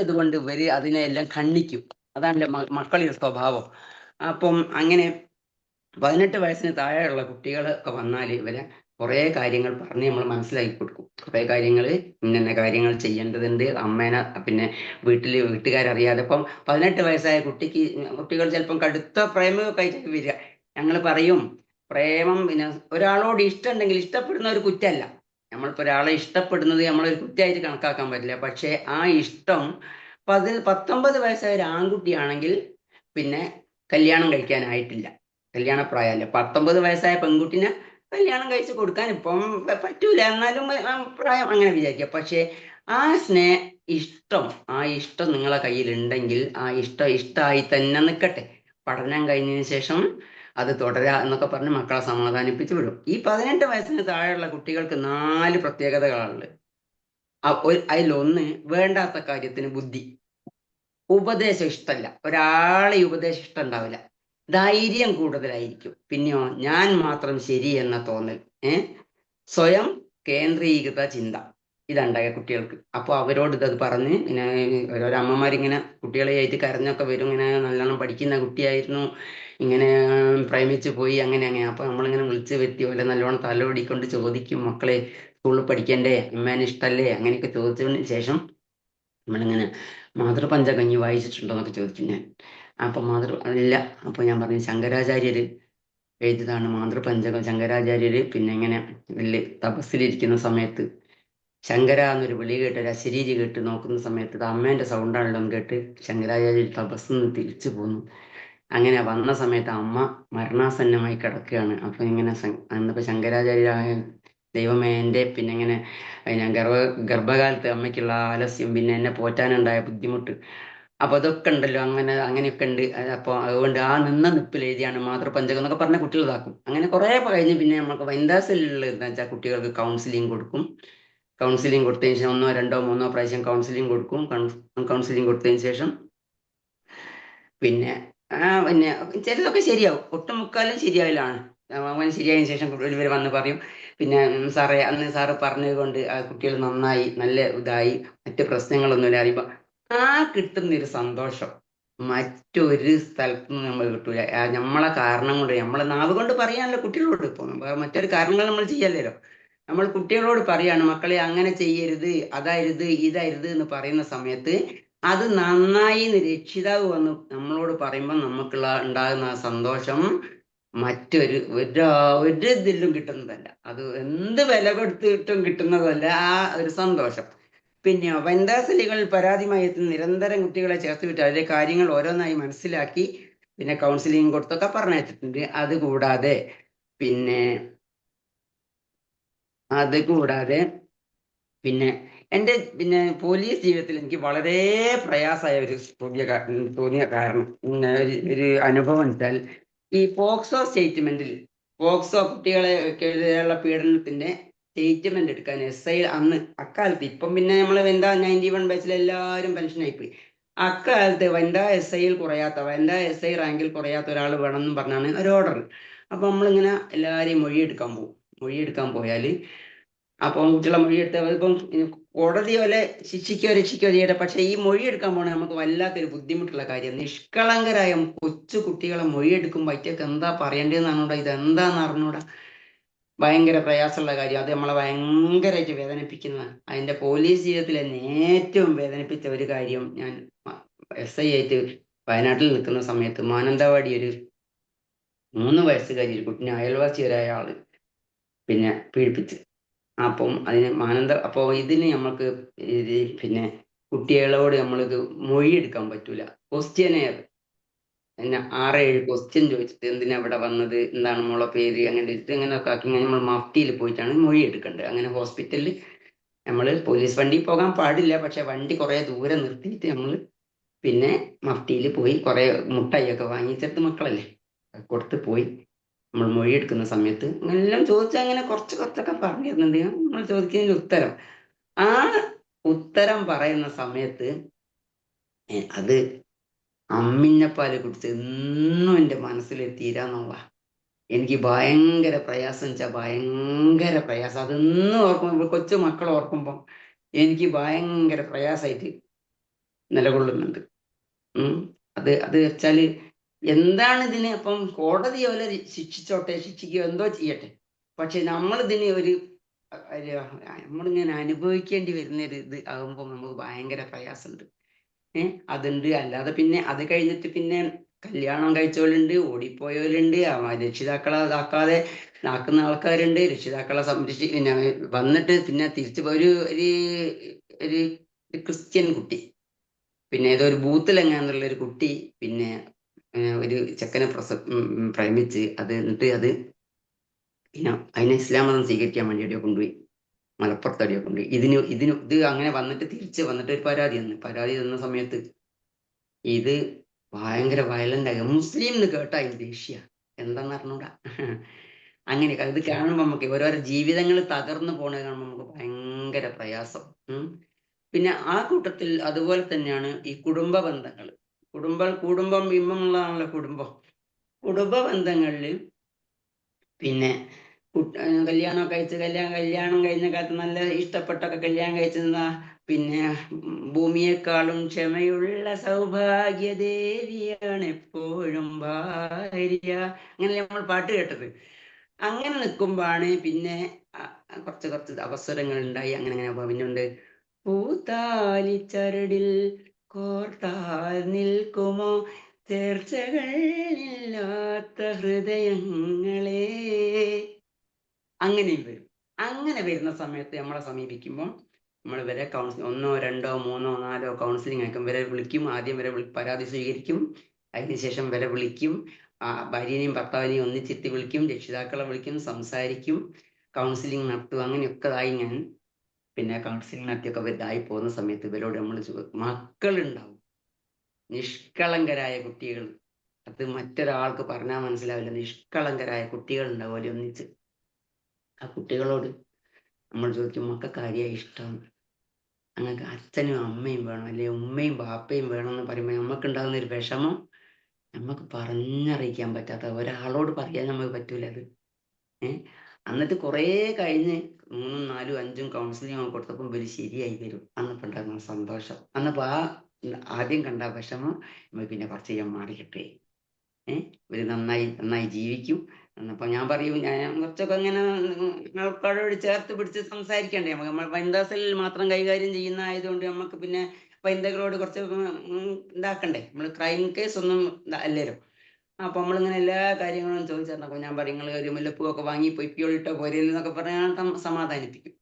ഇതുകൊണ്ട് ഇവര് അതിനെല്ലാം ഖണ്ഡിക്കും. അതാണ് മക്കളുടെ സ്വഭാവം. അപ്പം അങ്ങനെ 18 വയസ്സിന് താഴെയുള്ള കുട്ടികളൊക്കെ വന്നാൽ ഇവരെ കുറേ കാര്യങ്ങൾ പറഞ്ഞ് നമ്മൾ മനസ്സിലാക്കി കൊടുക്കും. കുറേ കാര്യങ്ങൾ ഇന്ന കാര്യങ്ങൾ ചെയ്യേണ്ടതുണ്ട്. അമ്മേനെ പിന്നെ വീട്ടുകാരറിയാതെ ഇപ്പം 18 വയസ്സായ കുട്ടികൾ ചിലപ്പം കടുത്ത പ്രേമമൊക്കെ ആയിട്ട് വരിക. ഞങ്ങൾ പറയും, പ്രേമം പിന്നെ ഒരാളോട് ഇഷ്ടമുണ്ടെങ്കിൽ ഇഷ്ടപ്പെടുന്ന ഒരു കുറ്റമല്ല. നമ്മളിപ്പോൾ ഒരാളെ ഇഷ്ടപ്പെടുന്നത് നമ്മളൊരു കുറ്റമായിട്ട് കണക്കാക്കാൻ പറ്റില്ല. പക്ഷേ ആ ഇഷ്ടം 19 വയസ്സായ ഒരു ആൺകുട്ടിയാണെങ്കിൽ പിന്നെ കല്യാണം കഴിക്കാനായിട്ടില്ല, കല്യാണപ്രായമല്ല. 19 വയസ്സായ പെൺകുട്ടിനെ കല്യാണം കഴിച്ച് കൊടുക്കാൻ ഇപ്പം പറ്റൂല, എന്നാലും പ്രായം അങ്ങനെ വിചാരിക്കുക. പക്ഷേ ആ ഇഷ്ടം നിങ്ങളെ കയ്യിലുണ്ടെങ്കിൽ ആ ഇഷ്ടമായി തന്നെ നിൽക്കട്ടെ. പഠനം കഴിഞ്ഞതിന് ശേഷം അത് തുടരാ എന്നൊക്കെ പറഞ്ഞ് മക്കളെ സമാധാനിപ്പിച്ച് വിടും. ഈ 18 വയസ്സിന് താഴെയുള്ള കുട്ടികൾക്ക് 4 പ്രത്യേകതകളുണ്ട്. അതിലൊന്ന്, വേണ്ടാത്ത കാര്യത്തിന് ബുദ്ധി. ഉപദേശം ഇഷ്ടമല്ല, ഒരാളെ ഉപദേശം ഇഷ്ടം ഉണ്ടാവില്ല. ധൈര്യം കൂടുതലായിരിക്കും. പിന്നെയോ ഞാൻ മാത്രം ശരി എന്ന തോന്നൽ, സ്വയം കേന്ദ്രീകൃത ചിന്ത, ഇതുണ്ടായ കുട്ടികൾക്ക്. അപ്പോൾ അവരോട് ഇതത് പറഞ്ഞ് പിന്നെ ഓരോരോ അമ്മമാരിങ്ങനെ കുട്ടികളെ ആയിട്ട് കരഞ്ഞൊക്കെ വരും. ഇങ്ങനെ നല്ലോണം പഠിക്കുന്ന കുട്ടിയായിരുന്നു, ഇങ്ങനെ പ്രേമിച്ച് പോയി, അങ്ങനെ. അപ്പോൾ നമ്മളിങ്ങനെ വിളിച്ച് വരുത്തി പോലെ നല്ലോണം തലോടിക്കൊണ്ട് ചോദിക്കും, മക്കളെ സ്കൂളിൽ പഠിക്കണ്ടേ, അമ്മേനെ ഇഷ്ടമല്ലേ, അങ്ങനെയൊക്കെ ചോദിച്ചതിന് ശേഷം നമ്മളിങ്ങനെ മാതൃപഞ്ചകഞ്ഞി വായിച്ചിട്ടുണ്ടോ എന്നൊക്കെ ചോദിക്കും ഞാൻ. അപ്പം ഇല്ല. അപ്പോൾ ഞാൻ പറഞ്ഞു, ശങ്കരാചാര്യര് എഴുതിയതാണ് മാതൃപഞ്ചകം. ശങ്കരാചാര്യര് പിന്നെ ഇങ്ങനെ വലിയ തപസ്സിലിരിക്കുന്ന സമയത്ത് ശങ്കര എന്നൊരു വിളി കേട്ട്, ഒരു അശരീരി കേട്ട് നോക്കുന്ന സമയത്ത് ഇത് അമ്മേൻ്റെ സൗണ്ടാണല്ലോ എന്ന് കേട്ട് ശങ്കരാചാര്യർ തപസ്സിൽ നിന്ന് തിരിച്ചു പോന്നു. അങ്ങനെ വന്ന സമയത്ത് അമ്മ മരണാസന്നമായി കിടക്കുകയാണ്. അപ്പോൾ ഇങ്ങനെ അന്നപ്പോൾ ശങ്കരാചാര്യ, ദൈവമേ, എൻ്റെ പിന്നെ ഇങ്ങനെ ഞാൻ ഗർഭകാലത്ത് അമ്മയ്ക്കുള്ള ആലസ്യം, പിന്നെ എന്നെ പോറ്റാനുണ്ടായ ബുദ്ധിമുട്ട്, അപ്പൊ അതൊക്കെ ഉണ്ടല്ലോ, അങ്ങനെയൊക്കെ ഉണ്ട്. അപ്പോൾ അതുകൊണ്ട് ആ നിന്ന നിപ്പിൽ എഴുതിയാണ് മാതൃപഞ്ചകം എന്നൊക്കെ പറഞ്ഞ കുട്ടികൾ ഇതാക്കും. അങ്ങനെ കുറെ കഴിഞ്ഞ് പിന്നെ നമുക്ക് വനിതാ സെല്ലിൽ എന്താ വെച്ചാൽ കുട്ടികൾക്ക് കൗൺസിലിംഗ് കൊടുക്കും. കൗൺസിലിംഗ് കൊടുത്തതിന് ശേഷം 1, 2, 3 പ്രാവശ്യം കൗൺസിലിംഗ് കൊടുക്കും. കൗൺസിലിംഗ് കൊടുത്തതിന് ശേഷം പിന്നെ പിന്നെ ചിലതൊക്കെ ശരിയാവും, ഒട്ടുമുക്കാലും ശരിയാവില്ലാണ്. അങ്ങനെ ശരിയായതിനു ശേഷം ഇവർ വന്ന് പറയും, പിന്നെ സാറേ അന്ന് സാറ് പറഞ്ഞത് കൊണ്ട് ആ കുട്ടികൾ നന്നായി, നല്ല ഇതായി, മറ്റു പ്രശ്നങ്ങളൊന്നുമില്ല അറിയുമ്പോൾ ആ കിട്ടുന്നൊരു സന്തോഷം മറ്റൊരു സ്ഥലത്തുനിന്ന് നമ്മൾ കിട്ടൂല. നമ്മളെ കാരണം കൊണ്ട്, നമ്മളെ നാവ് കൊണ്ട് പറയാനല്ലോ കുട്ടികളോട്. ഇപ്പൊ മറ്റൊരു കാരണങ്ങൾ നമ്മൾ ചെയ്യല്ലോ. നമ്മൾ കുട്ടികളോട് പറയാണ്, മക്കളെ അങ്ങനെ ചെയ്യരുത്, അതായത് ഇതായത് എന്ന് പറയുന്ന സമയത്ത് അത് നന്നായി എന്ന് രക്ഷിതാവ് വന്ന് നമ്മളോട് പറയുമ്പോൾ നമുക്കുള്ള ഉണ്ടാകുന്ന ആ സന്തോഷം ഒരു ഇതിലും കിട്ടുന്നതല്ല. അത് എന്ത് വില കൊടുത്തിട്ടും കിട്ടുന്നതല്ല ആ ഒരു സന്തോഷം. പിന്നെ വനിതാസലികൾ പരാതിയുമായി എത്തുന്ന നിരന്തരം കുട്ടികളെ ചേർത്ത് വിട്ട് അതിലെ കാര്യങ്ങൾ ഓരോന്നായി മനസ്സിലാക്കി പിന്നെ കൗൺസിലിംഗ് കൊടുത്തൊക്കെ പറഞ്ഞിട്ടുണ്ട്. പിന്നെ അതുകൂടാതെ പിന്നെ എൻ്റെ പിന്നെ പോലീസ് ജീവിതത്തിൽ എനിക്ക് വളരെ പ്രയാസമായ ഒരു തോന്നിയ കാരണം ഒരു അനുഭവം വെച്ചാൽ, ഈ പോക്സോ സ്റ്റേറ്റ്മെന്റിൽ പോക്സോ കുട്ടികളെയുള്ള പീഡനത്തിന്റെ സ്റ്റേറ്റ്മെന്റ് എടുക്കാൻ SI അന്ന് അക്കാലത്ത്, ഇപ്പം പിന്നെ നമ്മൾ വനിതാ 91 ബാച്ചിൽ എല്ലാവരും പെൻഷനായിപ്പോയി. അക്കാലത്ത് വനിതാ SIയിൽ കുറയാത്ത, വനിതാ SI റാങ്കിൽ കുറയാത്ത ഒരാൾ വേണമെന്നും പറഞ്ഞാണ് ഒരു ഓർഡർ. അപ്പൊ നമ്മളിങ്ങനെ എല്ലാവരെയും മൊഴിയെടുക്കാൻ പോയാൽ, അപ്പം കുട്ടികളെ മൊഴിയെടുത്ത ഇപ്പം കോടതി പോലെ ശിക്ഷിക്കോ രക്ഷിക്കോ ചെയ്യട്ടെ, പക്ഷെ ഈ മൊഴിയെടുക്കാൻ പോണേ നമുക്ക് വല്ലാത്തൊരു ബുദ്ധിമുട്ടുള്ള കാര്യം. നിഷ്കളങ്കരായ കൊച്ചു കുട്ടികളെ മൊഴിയെടുക്കുമ്പോൾ അറ്റൊക്കെ എന്താ പറയേണ്ടതെന്ന് അറിഞ്ഞൂടാ, ഇതെന്താന്ന് അറിഞ്ഞൂടാ, ഭയങ്കര പ്രയാസമുള്ള കാര്യം. അത് നമ്മളെ ഭയങ്കരമായിട്ട് വേദനിപ്പിക്കുന്നതാണ്. അതിന്റെ പോലീസ് ജീവിതത്തിൽ എന്നെ ഏറ്റവും വേദനിപ്പിച്ച ഒരു കാര്യം, ഞാൻ SI ആയിട്ട് വയനാട്ടിൽ നിൽക്കുന്ന സമയത്ത് മാനന്തവാടി ഒരു 3 വയസ്സുകാരി ഒരു കുട്ടിനെ അയൽവാസിയായ ആള് പിന്നെ പീഡിപ്പിച്ച്. അപ്പം അപ്പോൾ ഇതിന് നമ്മൾക്ക് പിന്നെ കുട്ടികളോട് നമ്മൾക്ക് മൊഴിയെടുക്കാൻ പറ്റൂല. ക്വസ്റ്റ്യനെയർ എന്നെ 6-7 ക്വസ്റ്റ്യൻ ചോദിച്ചിട്ട് എന്തിനാ ഇവിടെ വന്നത്, എന്താണ് മോളെ പേര്, അങ്ങനെ ഇങ്ങനെയൊക്കെ ആക്കി നമ്മൾ മഫ്തിയിൽ പോയിട്ടാണ് മൊഴി എടുക്കേണ്ടത്. അങ്ങനെ ഹോസ്പിറ്റലിൽ നമ്മൾ പോലീസ് വണ്ടി പോകാൻ പാടില്ല, പക്ഷെ വണ്ടി കുറെ ദൂരെ നിർത്തിയിട്ട് നമ്മൾ പിന്നെ മഫ്തിയിൽ പോയി കുറെ മുട്ടായിയൊക്കെ വാങ്ങിച്ചെടുത്ത്, മക്കളല്ലേ, കൊടുത്ത് പോയി നമ്മൾ മൊഴിയെടുക്കുന്ന സമയത്ത് എല്ലാം ചോദിച്ചാൽ അങ്ങനെ കുറച്ചൊക്കെ പറഞ്ഞു തരുന്നുണ്ട്. നമ്മൾ ചോദിക്കുന്നതിന് ഉത്തരം പറയുന്ന സമയത്ത് അത് അമ്മിഞ്ഞപ്പാല് കുടിച്ച് എന്നും എൻ്റെ മനസ്സിൽ തീരാന്നുള്ള, എനിക്ക് ഭയങ്കര പ്രയാസം വെച്ചാൽ ഭയങ്കര പ്രയാസം. അതൊന്നും ഓർക്കുമ്പോൾ, കൊച്ചു മക്കൾ ഓർക്കുമ്പോൾ എനിക്ക് ഭയങ്കര പ്രയാസമായിട്ട് നിലകൊള്ളുന്നുണ്ട്. അത് വെച്ചാല് എന്താണ് ഇതിന്, അപ്പം കോടതി പോലെ ശിക്ഷിക്കോ എന്തോ ചെയ്യട്ടെ, പക്ഷെ നമ്മളിതിന് നമ്മളിങ്ങനെ അനുഭവിക്കേണ്ടി വരുന്ന ഒരു ഇത് ആകുമ്പോൾ നമുക്ക് ഭയങ്കര പ്രയാസമുണ്ട്. അതുണ്ട്. അല്ലാതെ പിന്നെ അത് കഴിഞ്ഞിട്ട് പിന്നെ കല്യാണം കഴിച്ചവരുണ്ട്, ഓടിപ്പോയവരുണ്ട്, രക്ഷിതാക്കളെ ഇതാക്കാതെ നാക്കുന്ന ആൾക്കാരുണ്ട്, രക്ഷിതാക്കളെ പിന്നെ വന്നിട്ട് പിന്നെ തിരിച്ചു ഒരു ഒരു ക്രിസ്ത്യൻ കുട്ടി, പിന്നെ ഏതോ ഒരു ബൂത്തിലെങ്ങാന്നുള്ള ഒരു കുട്ടി പിന്നെ ഒരു ചെക്കനെ പ്രേമിച്ച് എന്നിട്ട് പിന്നെ അതിനെ ഇസ്ലാം മതം സ്വീകരിക്കാൻ വേണ്ടി എവിടെയോ കൊണ്ടുപോയി, മലപ്പുറത്ത് എവിടെയോ കൊണ്ടുപോയി. ഇത് അങ്ങനെ വന്നിട്ട് തിരിച്ച് വന്നിട്ട് ഒരു പരാതി തന്ന സമയത്ത് ഇത് ഭയങ്കര വയലന്റ് ആയി. മുസ്ലിം എന്ന് കേട്ടാ ഇത് ദേഷ്യ, എന്താന്ന് അറിഞ്ഞൂടാ. അങ്ങനെയൊക്കെ ഇത് കാണുമ്പോൾ നമുക്ക് ഓരോരോ ജീവിതങ്ങൾ തകർന്നു പോണത് കാണുമ്പോൾ നമുക്ക് ഭയങ്കര പ്രയാസം. പിന്നെ ആ കൂട്ടത്തിൽ അതുപോലെ തന്നെയാണ് ഈ കുടുംബ ബന്ധങ്ങൾ. കുടുംബം ബിംബമുള്ളതാണല്ലോ കുടുംബ ബന്ധങ്ങളിൽ പിന്നെ കല്യാണം കഴിഞ്ഞ കാലത്ത് നല്ല ഇഷ്ടപ്പെട്ടൊക്കെ കല്യാണം കഴിച്ചെന്നാ പിന്നെ ഭൂമിയെക്കാളും ക്ഷമയുള്ള സൗഭാഗ്യദേവിയാണ് എപ്പോഴും ഭാര്യ, അങ്ങനെ നമ്മൾ പാട്ട് കേട്ടത്. അങ്ങനെ നിൽക്കുമ്പോഴാണ് പിന്നെ കുറച്ച് അവസരങ്ങൾ ഉണ്ടായി. അങ്ങനെ പിന്നുണ്ട്, പൂത്താലിച്ചരടിൽ കോർത്താൽ നിൽക്കുമോ ചേർച്ചകളില്ലാത്ത ഹൃദയങ്ങളെ, അങ്ങനെയും വരും. അങ്ങനെ വരുന്ന സമയത്ത് നമ്മളെ സമീപിക്കുമ്പോൾ നമ്മൾ ഇവരെ 1, 2, 3, 4 കൗൺസിലിംഗ് ആക്കും. ഇവരെ വിളിക്കും, ആദ്യം പരാതി സ്വീകരിക്കും, അതിനുശേഷം ഇവരെ വിളിക്കും, ഭാര്യനെയും ഭർത്താവിനെയും ഒന്നിച്ചിട്ട് വിളിക്കും, രക്ഷിതാക്കളെ വിളിക്കും, സംസാരിക്കും, കൗൺസിലിംഗ് നടത്തും. അങ്ങനെയൊക്കെ ആയി ഞാൻ പിന്നെ കൗൺസിലിംഗ് നടത്തിയൊക്കെ ഇതായി പോകുന്ന സമയത്ത് ഇവരോട് നമ്മൾ മക്കളുണ്ടാവും, നിഷ്കളങ്കരായ കുട്ടികൾ. അത് മറ്റൊരാൾക്ക് പറഞ്ഞാൽ മനസ്സിലാവില്ല. നിഷ്കളങ്കരായ കുട്ടികൾ ഉണ്ടാവുമല്ലോ ഒന്നിച്ച്. ആ കുട്ടികളോട് നമ്മൾ ചോദിക്കും, മക്കൾക്കാരെയാ ഇഷ്ടം, അങ്ങനെ അച്ഛനും അമ്മയും വേണം, അല്ലെങ്കിൽ ഉമ്മയും ബാപ്പയും വേണം എന്ന് പറയുമ്പോൾ നമുക്കുണ്ടാകുന്ന ഒരു വിഷമം നമുക്ക് പറഞ്ഞറിയിക്കാൻ പറ്റാത്ത, ഒരാളോട് പറയാൻ നമുക്ക് പറ്റൂല അത്. എന്നിട്ട് കുറേ കഴിഞ്ഞ് 3, 4, 5 കൗൺസിലിംഗ് കൊടുത്തപ്പോൾ ഇവര് ശരിയായി വരും. അന്നപ്പോ ഉണ്ടാകുന്ന സന്തോഷം, അന്നപ്പോ ആദ്യം കണ്ട വിഷമം നമുക്ക് പിന്നെ കുറച്ച് ചെയ്യാൻ മാറി കിട്ടേ. ഇവര് നന്നായി ജീവിക്കും. എന്നപ്പോ ഞാൻ പറയും, ഞാൻ കുറച്ചൊക്കെ ഇങ്ങനെ ആൾക്കാരോട് ചേർത്ത് പിടിച്ച് സംസാരിക്കണ്ടേ. നമ്മൾ വനിതാ സെല്ലിൽ മാത്രം കൈകാര്യം ചെയ്യുന്ന ആയതുകൊണ്ട് നമുക്ക് പിന്നെ വനിതകളോട് കുറച്ച് ഉണ്ടാക്കണ്ടേ. നമ്മൾ ക്രൈം കേസ് ഒന്നും അല്ലല്ലോ. അപ്പൊ നമ്മളിങ്ങനെ എല്ലാ കാര്യങ്ങളും ചോദിച്ചിട്ടുണ്ടോ. ഞാൻ പറയും, നിങ്ങൾ ഒരു മുല്ലപ്പൂവൊക്കെ വാങ്ങി പൊയ്ക്കോളിട്ടോ പോരയിൽ എന്നൊക്കെ പറഞ്ഞാൽ സമാധാനിപ്പിക്കും.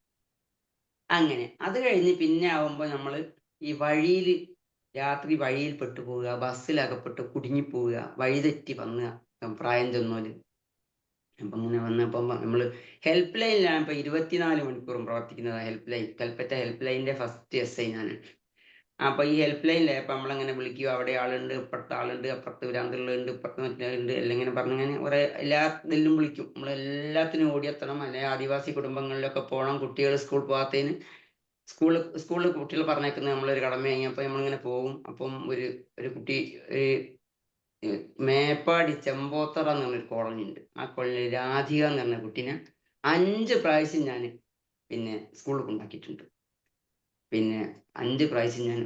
അങ്ങനെ അത് കഴിഞ്ഞ് പിന്നെ ആവുമ്പോ നമ്മൾ ഈ വഴിയിൽ രാത്രി വഴിയിൽ പെട്ടു പോവുക, ബസ്സിലകപ്പെട്ട് കുടുങ്ങിപ്പോവുക, വഴിതെറ്റി വന്ന് പ്രായം ചെന്നോല്. അപ്പൊ ഇങ്ങനെ വന്നപ്പം നമ്മള് ഹെൽപ്പ് ലൈനിലാണ് ഇപ്പൊ 24 മണിക്കൂറും പ്രവർത്തിക്കുന്നത്. ഹെൽപ്പ് ലൈൻ, കൽപ്പറ്റ ഹെൽപ്പ് ലൈനിന്റെ ഫസ്റ്റ് SI ഞാനാണ്. അപ്പൊ ഈ ഹെൽപ്പ് ലൈനിലായപ്പോ നമ്മളങ്ങനെ വിളിക്കുക, അവിടെ ആളുണ്ട്, ഇപ്പുറത്തെ ആളുണ്ട്, അപ്പുറത്ത് ഭ്രാന്തുള്ളുണ്ട്, ഇപ്പുറത്ത് മറ്റുണ്ട്, അല്ലെങ്കിൽ പറഞ്ഞങ്ങനെ കുറെ എല്ലാ ഇതിലും വിളിക്കും. നമ്മളെല്ലാത്തിനും ഓടിയെത്തണം. അല്ലെ ആദിവാസി കുടുംബങ്ങളിലൊക്കെ പോകണം. കുട്ടികൾ സ്കൂൾ പോകാത്തതിന് സ്കൂളിൽ കുട്ടികൾ പറഞ്ഞേക്കുന്നത് നമ്മളൊരു കടമ കഴിഞ്ഞപ്പോൾ നമ്മളിങ്ങനെ പോകും. അപ്പം ഒരു കുട്ടി, മേപ്പാടി ചെമ്പോത്തറ എന്ന് പറഞ്ഞൊരു കോളനി ഉണ്ട്. ആ കോളനി രാധിക എന്ന് പറഞ്ഞ കുട്ടീനെ 5 പ്രാവശ്യം ഞാൻ പിന്നെ സ്കൂളിൽ കൊണ്ടാക്കിയിട്ടുണ്ട്. പിന്നെ 5 പ്രാവശ്യം ഞാൻ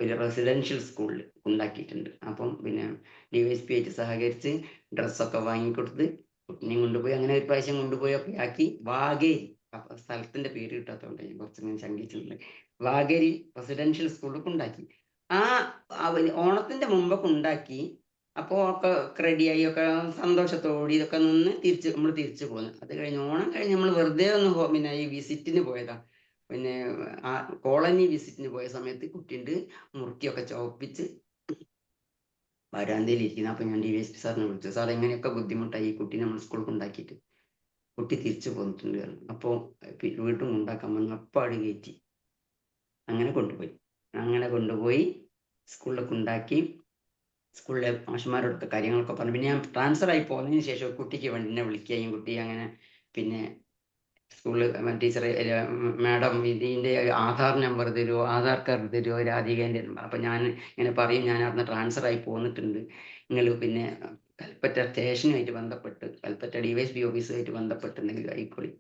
ഒരു റെസിഡൻഷ്യൽ സ്കൂളിൽ ഉണ്ടാക്കിയിട്ടുണ്ട്. അപ്പം പിന്നെ DYSP ആയിട്ട് സഹകരിച്ച് ഡ്രസ്സൊക്കെ വാങ്ങിക്കൊടുത്ത് കുട്ടിനെയും കൊണ്ടുപോയി, അങ്ങനെ ഒരു പ്രാവശ്യം കൊണ്ടുപോയി ഒക്കെ ആക്കി. വാഗേരി, സ്ഥലത്തിന്റെ പേര് കിട്ടാത്തതുകൊണ്ട് ഞാൻ കുറച്ചങ്ങനെ ശങ്കിച്ചിട്ടുണ്ട്. വാഗേരി റെസിഡൻഷ്യൽ സ്കൂളിൽ ഉണ്ടാക്കി. ആ ഓണത്തിന്റെ മുമ്പൊക്കെ ഉണ്ടാക്കി. അപ്പോൾ ഒക്കെ റെഡിയായി, ഒക്കെ സന്തോഷത്തോടെ ഇതൊക്കെ നിന്ന് നമ്മൾ തിരിച്ചു പോന്നു. അത് കഴിഞ്ഞ് ഓണം കഴിഞ്ഞ് നമ്മൾ വെറുതെ ഒന്ന് പിന്നെ ഈ വിസിറ്റിന് പോയതാ. പിന്നെ ആ കോളനി വിസിറ്റിന് പോയ സമയത്ത് കുട്ടിയുണ്ട് മുറുക്കിയൊക്കെ ചോപ്പിച്ച് വരാന്തയിൽ ഇരിക്കുന്നത്. അപ്പൊ ഞാൻ DYSP സാറിനെ വിളിച്ചു, സാർ എങ്ങനെയൊക്കെ ബുദ്ധിമുട്ടായി ഈ കുട്ടീനെ നമ്മൾ സ്കൂളിൽ കൊണ്ടാക്കിയിട്ട്, കുട്ടി തിരിച്ചു പോന്നിട്ടുണ്ട്. അപ്പോൾ വീട്ടും ഉണ്ടാക്കാൻ വന്നു. അപ്പാട് കയറ്റി അങ്ങനെ കൊണ്ടുപോയി സ്കൂളിലൊക്കെ ഉണ്ടാക്കി. സ്കൂളിലെ മാഷന്മാരോടൊക്കെ കാര്യങ്ങളൊക്കെ പറഞ്ഞു. പിന്നെ ഞാൻ ട്രാൻസ്ഫർ ആയി പോകുന്നതിന് ശേഷം കുട്ടിക്ക് വേണ്ടി എന്നെ വിളിക്കുകയും കുട്ടി അങ്ങനെ പിന്നെ സ്കൂളിൽ ടീച്ചറെ, മാഡം ഇതിൻ്റെ ആധാർ നമ്പർ തരുമോ, ആധാർ കാർഡ് തരുമോ, രാധികേൻ്റെ നമ്പർ. അപ്പം ഞാൻ ഇങ്ങനെ പറയും, ഞാൻ അവിടുന്ന് ട്രാൻസ്ഫർ ആയി പോന്നിട്ടുണ്ട്, നിങ്ങൾ പിന്നെ കൽപ്പറ്റ സ്റ്റേഷനുമായിട്ട് ബന്ധപ്പെട്ട്, കൽപ്പറ്റ DYSP ഓഫീസുമായിട്ട് ബന്ധപ്പെട്ടുണ്ടെങ്കിൽ ആയിക്കോളി.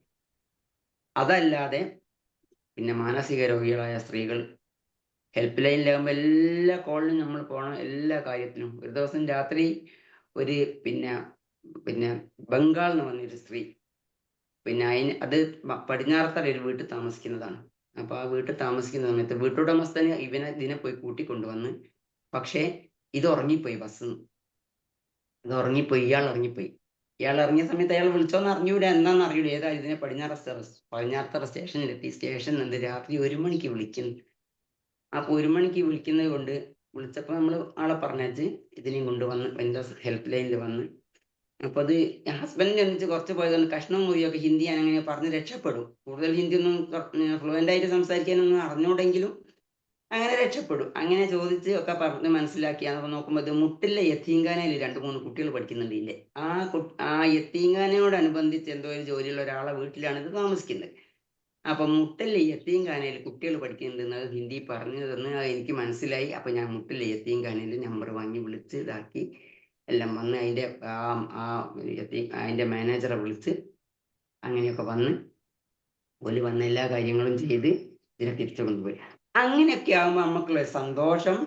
അതല്ലാതെ പിന്നെ മാനസിക രോഗികളായ സ്ത്രീകൾ ഹെൽപ്പ് ലൈനിലാകുമ്പോൾ എല്ലാ കോളിനും നമ്മൾ പോകണം, എല്ലാ കാര്യത്തിനും. ഒരു ദിവസം രാത്രി ഒരു പിന്നെ ബംഗാൾ എന്ന് പറഞ്ഞൊരു സ്ത്രീ, പിന്നെ അത് പടിഞ്ഞാറത്തറ ഒരു വീട്ടിൽ താമസിക്കുന്നതാണ്. അപ്പൊ ആ വീട്ടിൽ താമസിക്കുന്ന സമയത്ത് വീട്ടുടമസ്ഥന് ഇതിനെ പോയി കൂട്ടിക്കൊണ്ടുവന്ന്, പക്ഷേ ഇത് ഉറങ്ങിപ്പോയി. ഇത് ഉറങ്ങിപ്പോയി. ഇയാൾ ഇറങ്ങിയ സമയത്ത് അയാൾ വിളിച്ചോന്ന് അറിഞ്ഞൂല, എന്താണെന്ന് അറിയൂല. ഏതാ ഇതിനെ പടിഞ്ഞാറത്തറ സ്റ്റേഷനിലെത്തി. സ്റ്റേഷനിൽ നിന്ന് രാത്രി 1 മണിക്ക് വിളിക്കുന്നു. അപ്പൊ 1 മണിക്ക് വിളിക്കുന്നത് കൊണ്ട് വിളിച്ചപ്പോൾ നമ്മൾ ആളെ പറഞ്ഞേച്ച് ഇതിനെയും കൊണ്ടുവന്ന് എൻ്റെ ഹെൽപ്പ് ലൈനിൽ വന്ന്. അപ്പൊ അത് ഹസ്ബൻഡിനെ ഒന്നിച്ച് കുറച്ച് പോയതുകൊണ്ട് കഷ്ണം മുറിയൊക്കെ ഹിന്ദി ഞാൻ അങ്ങനെ പറഞ്ഞ് രക്ഷപ്പെടും. കൂടുതൽ ഹിന്ദി ഒന്നും ഫ്ലുവൻ്റ് ആയിട്ട് സംസാരിക്കാനൊന്നും അറിഞ്ഞൂടെങ്കിലും അങ്ങനെ രക്ഷപ്പെടും. അങ്ങനെ ചോദിച്ച് ഒക്കെ പറഞ്ഞ് മനസ്സിലാക്കി. അപ്പൊ നോക്കുമ്പോൾ ഇത് മുട്ടിലെ യത്തീംഖാനയിൽ 2-3 കുട്ടികൾ പഠിക്കുന്നുണ്ട്. ഇല്ലേ, ആ യത്തീംഖാനയോടനുബന്ധിച്ച് എന്തോ ഒരു ജോലിയുള്ള ഒരാളെ വീട്ടിലാണ് ഇത് താമസിക്കുന്നത്. അപ്പൊ മുട്ടിലെ യത്തീംഖാനയിൽ കുട്ടികൾ പഠിക്കുന്നുണ്ടെന്ന് ഹിന്ദി പറഞ്ഞു തന്ന് എനിക്ക് മനസ്സിലായി. അപ്പൊ ഞാൻ മുട്ടിലെ യത്തീംഖാനയിൽ നമ്പർ വാങ്ങി വിളിച്ച് ഇതാക്കി എല്ലാം വന്ന് അതിന്റെ മാനേജറെ വിളിച്ച് അങ്ങനെയൊക്കെ വന്ന് എല്ലാ കാര്യങ്ങളും ചെയ്ത് ഇതിനെ തിരിച്ചു കൊണ്ടുപോയി. അങ്ങനെയൊക്കെ ആകുമ്പോൾ നമുക്കുള്ള സന്തോഷം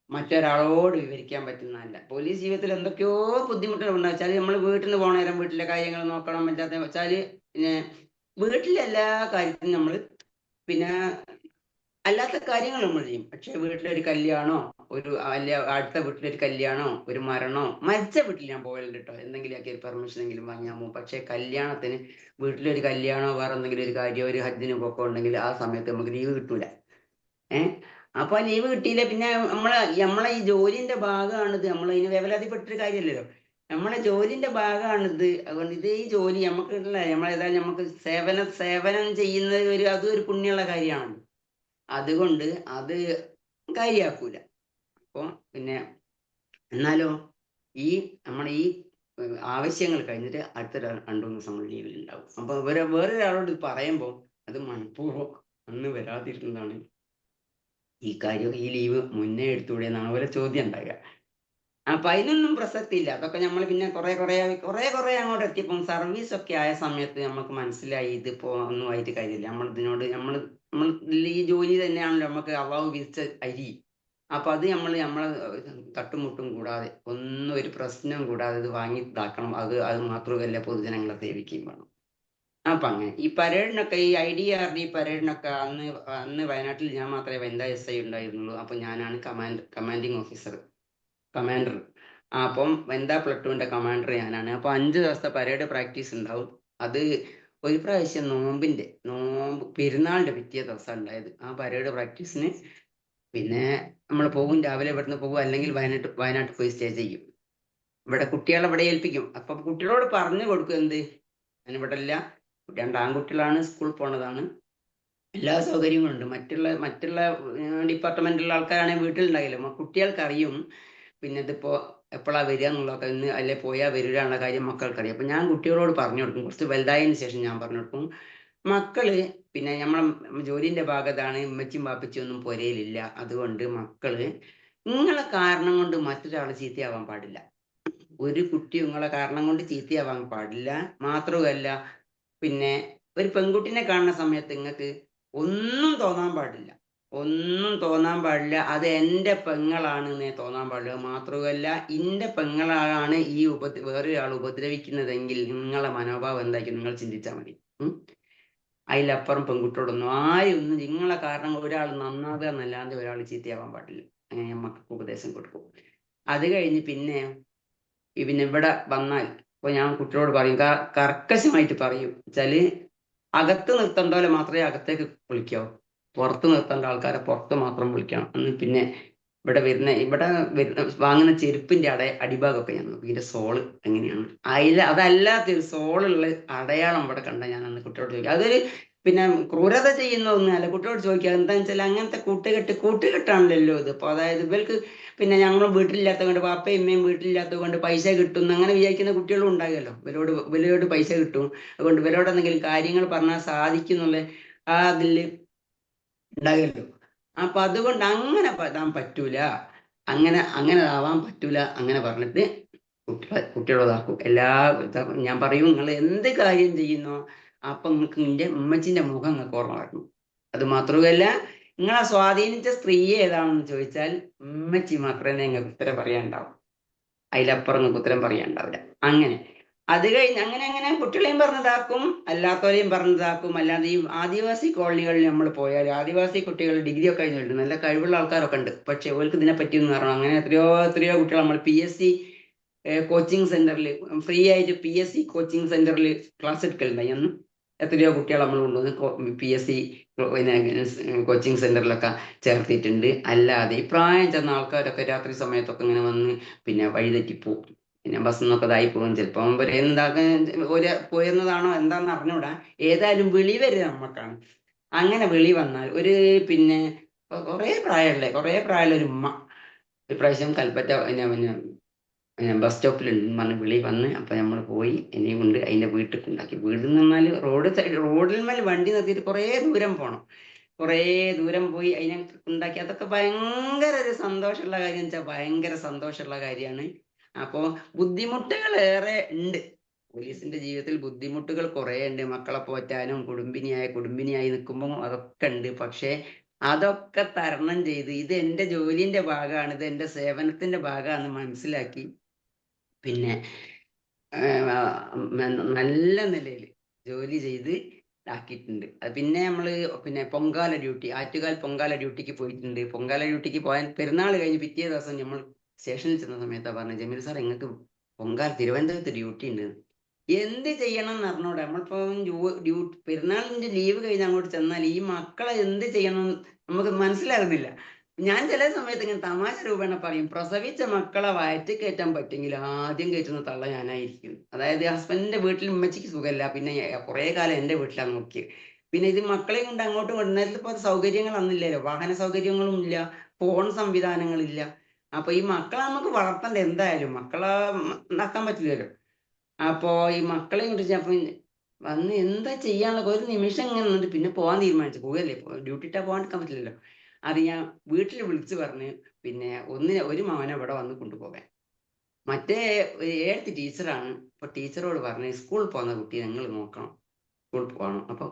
മറ്റൊരാളോട് വിവരിക്കാൻ പറ്റുന്നതല്ല. പോലീസ് ജീവിതത്തിൽ എന്തൊക്കെയോ ബുദ്ധിമുട്ടുകൾ ഉണ്ടാച്ചാൽ നമ്മൾ വീട്ടിൽ നിന്ന് പോണ നേരം വീട്ടിലെ കാര്യങ്ങൾ നോക്കണം. പറ്റാത്ത വെച്ചാല് പിന്നെ വീട്ടിലെ എല്ലാ കാര്യത്തിനും നമ്മൾ പിന്നെ അല്ലാത്ത കാര്യങ്ങൾ നമ്മൾ ചെയ്യും. പക്ഷെ വീട്ടിലൊരു കല്യാണോ, അടുത്ത വീട്ടിലൊരു കല്യാണോ, ഒരു മരണോ, മരിച്ച വീട്ടിൽ ഞാൻ പോകലുണ്ട് കേട്ടോ. എന്തെങ്കിലുമൊക്കെ ഒരു പെർമിഷനെങ്കിലും വാങ്ങിയാൽ പോകും. പക്ഷെ കല്യാണത്തിന്, വീട്ടിലൊരു കല്യാണോ വേറെ എന്തെങ്കിലും ഒരു കാര്യം, ഒരു ഹജ്ജിന് പോക്കോ ഉണ്ടെങ്കിൽ ആ സമയത്ത് നമുക്ക് ലീവ് കിട്ടൂല. അപ്പൊ ലീവ് കിട്ടിയില്ല. പിന്നെ നമ്മളെ ഈ ജോലിന്റെ ഭാഗമാണിത്. നമ്മളതിന് വേവലാതിപ്പെട്ടൊരു കാര്യമല്ലല്ലോ. നമ്മളെ ജോലിന്റെ ഭാഗമാണിത്. അതുകൊണ്ട് ഈ ജോലി നമ്മളേതായാലും നമുക്ക് സേവനം ചെയ്യുന്നത് അതും ഒരു പുണ്യമുള്ള കാര്യമാണ്. അതുകൊണ്ട് അത് കാര്യമാക്കൂല. അപ്പോൾ പിന്നെ എന്നാലോ നമ്മുടെ ഈ ആവശ്യങ്ങൾ കഴിഞ്ഞിട്ട് അടുത്ത 2-3 ദിവസം നമ്മൾ ലീവിൽ ഉണ്ടാവും. അപ്പൊ വേറൊരാളോട് പറയുമ്പോൾ അത് മനഃപൂർവ്വം അന്ന് വരാതിരുന്നതാണ്. ഈ കാര്യം, ഈ ലീവ് മുന്നേ എടുത്തുകൂടെ എന്നാണ് ഓരോ ചോദ്യം ഉണ്ടാകുക. അപ്പൊ അതിനൊന്നും പ്രസക്തി ഇല്ല. അതൊക്കെ നമ്മൾ പിന്നെ കുറെ അങ്ങോട്ട് എത്തിയപ്പം സർവീസ് ഒക്കെ ആയ സമയത്ത് നമുക്ക് മനസ്സിലായി ഇതിപ്പോ ഒന്നും ആയിട്ട് കാര്യമില്ല. നമ്മൾ ഈ ജോലി തന്നെയാണല്ലോ നമുക്ക് അള്ളാഹു വിധിച്ച അരി. അപ്പൊ അത് നമ്മളെ തട്ടുമുട്ടും കൂടാതെ ഒന്നും ഒരു പ്രശ്നം കൂടാതെ ഇത് വാങ്ങി ഇതാക്കണം. അത് മാത്രമല്ല പൊതുജനങ്ങളെ സേവിക്കുകയും വേണം. അപ്പൊ അങ്ങനെ ഈ പരേഡിനൊക്കെ ഈ IDRD പരേഡിനൊക്കെ അന്ന് വയനാട്ടിൽ ഞാൻ മാത്രമേ വനിതാ SI ഉണ്ടായിരുന്നുള്ളൂ. അപ്പൊ ഞാനാണ് കമാൻഡിങ് ഓഫീസർ, കമാൻഡർ. അപ്പം വനിതാ പ്ലട്ടൂണിന്റെ കമാൻഡർ ഞാനാണ്. അപ്പൊ 5 ദിവസത്തെ പരേഡ് പ്രാക്ടീസ് ഉണ്ടാവും. അത് ഒരു പ്രാവശ്യം നോമ്പ് പെരുന്നാളിന്റെ പിറ്റേ ദിവസം ഉണ്ടായത് ആ പരേഡ് പ്രാക്ടീസിന്. പിന്നെ നമ്മൾ പോകും, രാവിലെ ഇവിടുന്ന് പോകും, അല്ലെങ്കിൽ വയനാട്ടിൽ പോയി സ്റ്റേ ചെയ്യും. ഇവിടെ കുട്ടികളെ ഇവിടെ ഏൽപ്പിക്കും. അപ്പൊ കുട്ടികളോട് പറഞ്ഞു കൊടുക്കും എന്ത്, ഞാനിവിടെ ഇല്ല, 2 ആൺകുട്ടികളാണ്, സ്കൂൾ പോണതാണ്, എല്ലാ സൗകര്യങ്ങളും ഉണ്ട്. മറ്റുള്ള ഡിപ്പാർട്ട്മെന്റിലുള്ള ആൾക്കാരാണെങ്കിൽ വീട്ടിലുണ്ടാകില്ല. കുട്ടികൾക്ക് അറിയും പിന്നെ ഇതിപ്പോ എപ്പോഴാ വരിക എന്നുള്ളതൊക്കെ, ഇന്ന് അല്ലെ പോയാൽ വരിക എന്നുള്ള കാര്യം മക്കൾക്കറിയാം. അപ്പൊ ഞാൻ കുട്ടികളോട് പറഞ്ഞു കൊടുക്കും. കുറച്ച് വലുതായതിനു ശേഷം ഞാൻ പറഞ്ഞു കൊടുക്കും, മക്കള് പിന്നെ നമ്മളെ ജോലിന്റെ ഭാഗത്താണ്, ഉമ്മച്ചും പാപ്പച്ചും ഒന്നും പുരയിലില്ല. അതുകൊണ്ട് മക്കള് നിങ്ങളെ കാരണം കൊണ്ട് മറ്റൊരാള് ചീത്തയാവാൻ പാടില്ല. ഒരു കുട്ടി നിങ്ങളെ കാരണം കൊണ്ട് ചീത്തയാവാൻ പാടില്ല. മാത്രവുമല്ല, പിന്നെ ഒരു പെൺകുട്ടിനെ കാണുന്ന സമയത്ത് നിങ്ങൾക്ക് ഒന്നും തോന്നാൻ പാടില്ല. അത് എൻ്റെ പെങ്ങളാണെന്നേ തോന്നാൻ പാടില്ല. മാത്രവുമല്ല, ഇന്റെ പെങ്ങളാണ് ഈ വേറൊരാൾ ഉപദ്രവിക്കുന്നതെങ്കിൽ നിങ്ങളെ മനോഭാവം എന്തായിരിക്കും നിങ്ങൾ ചിന്തിച്ചാൽ മതി. അതിലപ്പുറം പെൺകുട്ടിയോടൊന്നും ആയൊന്നും നിങ്ങളെ കാരണം ഒരാൾ നന്നാകുക എന്നല്ലാതെ ഒരാൾ ചീത്തയാവാൻ പാടില്ല. അങ്ങനെ ഞാൻ മക്കൾക്ക് ഉപദേശം കൊടുക്കും. അത് കഴിഞ്ഞ് പിന്നെ ഇവിടെ വന്നാൽ ഇപ്പൊ ഞാൻ കുട്ടികളോട് പറയും, കർക്കശമായിട്ട് പറയും. വെച്ചാല് അകത്ത് നിർത്തേണ്ടവരെ മാത്രമേ അകത്തേക്ക് വിളിക്കാവൂ, പുറത്ത് നിർത്തേണ്ട ആൾക്കാരെ പുറത്ത് മാത്രം വിളിക്കണം എന്ന്. പിന്നെ ഇവിടെ വാങ്ങുന്ന ചെരുപ്പിന്റെ അടിഭാഗമൊക്കെ ഞാൻ നോക്കും, ഇതിന്റെ സോള് എങ്ങനെയാണ്. അതല്ലാത്തൊരു സോളുള്ള അടയാളം ഇവിടെ കണ്ട ഞാൻ അന്ന് കുട്ടിയോട് ചോദിക്കും. അതൊരു പിന്നെ ക്രൂരത ചെയ്യുന്ന ഒന്നുമല്ല. കുട്ടിയോട് ചോദിക്കുക എന്താണെന്ന് വെച്ചാൽ അങ്ങനത്തെ കൂട്ടുകെട്ടാണല്ലോ ഇത്. അപ്പൊ അതായത് ഇവർക്ക് പിന്നെ ഞങ്ങൾ വീട്ടിലില്ലാത്തത് കൊണ്ട്, പാപ്പയും ഉമ്മയും വീട്ടിലില്ലാത്തത് കൊണ്ട് പൈസ കിട്ടും അങ്ങനെ വിചാരിക്കുന്ന കുട്ടികളും ഉണ്ടാകുമല്ലോ. ഇവരോട് പൈസ കിട്ടും, അതുകൊണ്ട് ഇവരോട് എന്തെങ്കിലും കാര്യങ്ങൾ പറഞ്ഞാൽ സാധിക്കുന്നുള്ള ആ അതില് ഉണ്ടാകുമല്ലോ. അപ്പൊ അതുകൊണ്ട് അങ്ങനെ ഇടാൻ പറ്റൂല, അങ്ങനെ ആവാൻ പറ്റൂല, അങ്ങനെ പറഞ്ഞിട്ട് കുട്ടികളോടാക്കും. ഞാൻ പറയും, നിങ്ങൾ എന്ത് കാര്യം ചെയ്യുന്നോ അപ്പൊ നിങ്ങൾക്ക് നിന്റെ ഉമ്മച്ചിന്റെ മുഖം നിങ്ങൾക്ക് ഓർമ്മ വരണം. അത് മാത്രമല്ല, നിങ്ങളെ സ്വാധീനിച്ച സ്ത്രീ ഏതാണെന്ന് ചോദിച്ചാൽ ഉമ്മച്ചി മാത്രമേ നിങ്ങൾക്ക് ഉത്തരം പറയാനുണ്ടാവും. അതിലപ്പുറം നിങ്ങൾക്ക് ഉത്തരം പറയാനുണ്ടാവില്ല. അങ്ങനെ അത് കഴിഞ്ഞ് അങ്ങനെ കുട്ടികളെയും പറഞ്ഞതാക്കും, അല്ലാത്തവരെയും പറഞ്ഞതാക്കും. അല്ലാതെ ഈ ആദിവാസി കോളനികളിൽ നമ്മൾ പോയാൽ ആദിവാസി കുട്ടികൾ ഡിഗ്രി ഒക്കെ കഴിഞ്ഞിട്ടുണ്ട്, നല്ല കഴിവുള്ള ആൾക്കാരൊക്കെ ഉണ്ട്. പക്ഷെ അവർക്ക് ഇതിനെ പറ്റിയൊന്നും അറിയണം. അങ്ങനെ എത്രയോ കുട്ടികൾ നമ്മൾ PSC കോച്ചിങ് സെന്ററിൽ ഫ്രീ ആയിട്ട് PSC കോച്ചിങ് സെന്ററിൽ ക്ലാസ് എടുക്കലുണ്ടായി. അന്ന് എത്രയോ കുട്ടികൾ നമ്മൾ കൊണ്ടുവന്ന് PSC കോച്ചിങ് സെന്ററിലൊക്കെ ചേർത്തിട്ടുണ്ട്. അല്ലാതെ ഈ പ്രായം ചെന്ന ആൾക്കാരൊക്കെ രാത്രി സമയത്തൊക്കെ ഇങ്ങനെ വന്ന് പിന്നെ വഴിതെറ്റിപ്പോവും, പിന്നെ ബസ്സിൽ നിന്നൊക്കെ ഇതായി പോകും. ചിലപ്പം പോയിരുന്നതാണോ എന്താന്ന് അറിഞ്ഞൂടാ. ഏതായാലും വിളി വരിക നമുക്കാണ്. അങ്ങനെ വിളി വന്നാൽ പിന്നെ കുറെ പ്രായമുള്ള ഒരു ഉമ്മ ഇപ്രാവശ്യം കൽപ്പറ്റ ബസ് സ്റ്റോപ്പിലുണ്ടെന്ന് പറഞ്ഞ് വിളി വന്ന്. അപ്പൊ നമ്മൾ പോയി എന്നെയും കൊണ്ട് അതിന്റെ വീട്ടിൽ ഉണ്ടാക്കി. വീട്ടിൽ നിന്നാൽ റോഡിൽ മേൽ വണ്ടി നിർത്തിയിട്ട് കുറേ ദൂരം പോകണം. കുറേ ദൂരം പോയി അതിനെ ഉണ്ടാക്കി. അതൊക്കെ ഭയങ്കര ഒരു സന്തോഷമുള്ള കാര്യം വെച്ചാൽ ഭയങ്കര സന്തോഷമുള്ള കാര്യമാണ്. അപ്പോ ബുദ്ധിമുട്ടുകൾ ഏറെ ഉണ്ട്. പോലീസിന്റെ ജീവിതത്തിൽ ബുദ്ധിമുട്ടുകൾ കുറേ ഉണ്ട്. മക്കളെ പോറ്റാനും കുടുംബിനിയായി നിൽക്കുമ്പോൾ അതൊക്കെ ഉണ്ട്. പക്ഷേ അതൊക്കെ തരണം ചെയ്ത് ഇത് എൻ്റെ ജോലിന്റെ ഭാഗമാണ്, ഇത് എൻ്റെ സേവനത്തിന്റെ ഭാഗമാണെന്ന് മനസ്സിലാക്കി പിന്നെ നല്ല നിലയിൽ ജോലി ചെയ്ത് ആക്കിയിട്ടുണ്ട്. അത് പിന്നെ നമ്മള് പിന്നെ ആറ്റുകാൽ പൊങ്കാല ഡ്യൂട്ടിക്ക് പോയിട്ടുണ്ട്. പൊങ്കാല ഡ്യൂട്ടിക്ക് പോയാൽ പെരുന്നാൾ കഴിഞ്ഞ് പിറ്റേ ദിവസം നമ്മൾ സ്റ്റേഷനിൽ ചെന്ന സമയത്താണ് പറഞ്ഞത്, ജമീൽ സാർ നിങ്ങൾക്ക് തിരുവനന്തപുരത്ത് ഡ്യൂട്ടി ഉണ്ട്. എന്ത് ചെയ്യണം എന്ന് അറിഞ്ഞൂടെ. നമ്മളിപ്പോ പെരുന്നാളിന്റെ ലീവ് കഴിഞ്ഞ് അങ്ങോട്ട് ചെന്നാൽ ഈ മക്കളെ എന്ത് ചെയ്യണം നമുക്ക് മനസ്സിലാകുന്നില്ല. ഞാൻ ചില സമയത്ത് ഇങ്ങനെ തമാശ രൂപേണ പറയും, പ്രസവിച്ച മക്കളെ വയറ്റി കയറ്റാൻ പറ്റുമെങ്കിൽ ആദ്യം കയറ്റുന്ന തള്ള ഞാനായിരിക്കും. അതായത് ഹസ്ബൻഡിന്റെ വീട്ടിൽ ഉമ്മച്ചിക്ക് സുഖമില്ല, പിന്നെ കുറെ കാലം എൻ്റെ വീട്ടിലാണ് നോക്കിയത്. പിന്നെ ഇത് മക്കളെയും കൊണ്ട് അങ്ങോട്ടും നേരത്തെ ഇപ്പോൾ സൗകര്യങ്ങളൊന്നുമില്ലല്ലോ, വാഹന സൗകര്യങ്ങളും ഇല്ല, ഫോൺ സംവിധാനങ്ങളില്ല. അപ്പൊ ഈ മക്കളെ നമുക്ക് വളർത്തണ്ട, എന്തായാലും മക്കളെ ഉണ്ടാക്കാൻ പറ്റില്ലല്ലോ. അപ്പോ ഈ മക്കളെ കൊണ്ട് ചിലപ്പോൾ വന്ന് എന്താ ചെയ്യാനുള്ള ഒരു നിമിഷം ഇങ്ങനെ നിന്നിട്ട് പിന്നെ പോകാൻ തീരുമാനിച്ചു. പോകല്ലേ, ഡ്യൂട്ടിട്ടാ പോകാണ്ടിരിക്കാൻ പറ്റില്ലല്ലോ. അത് ഞാൻ വീട്ടിൽ വിളിച്ചു പറഞ്ഞ് പിന്നെ ഒരു മകനെ ഇവിടെ വന്ന് കൊണ്ടുപോകാൻ. മറ്റേ ഏഴ് ടീച്ചറാണ്. അപ്പൊ ടീച്ചറോട് പറഞ്ഞു സ്കൂളിൽ പോകുന്ന കുട്ടിയെ നിങ്ങൾ നോക്കണം, സ്കൂളിൽ പോകണം. അപ്പൊ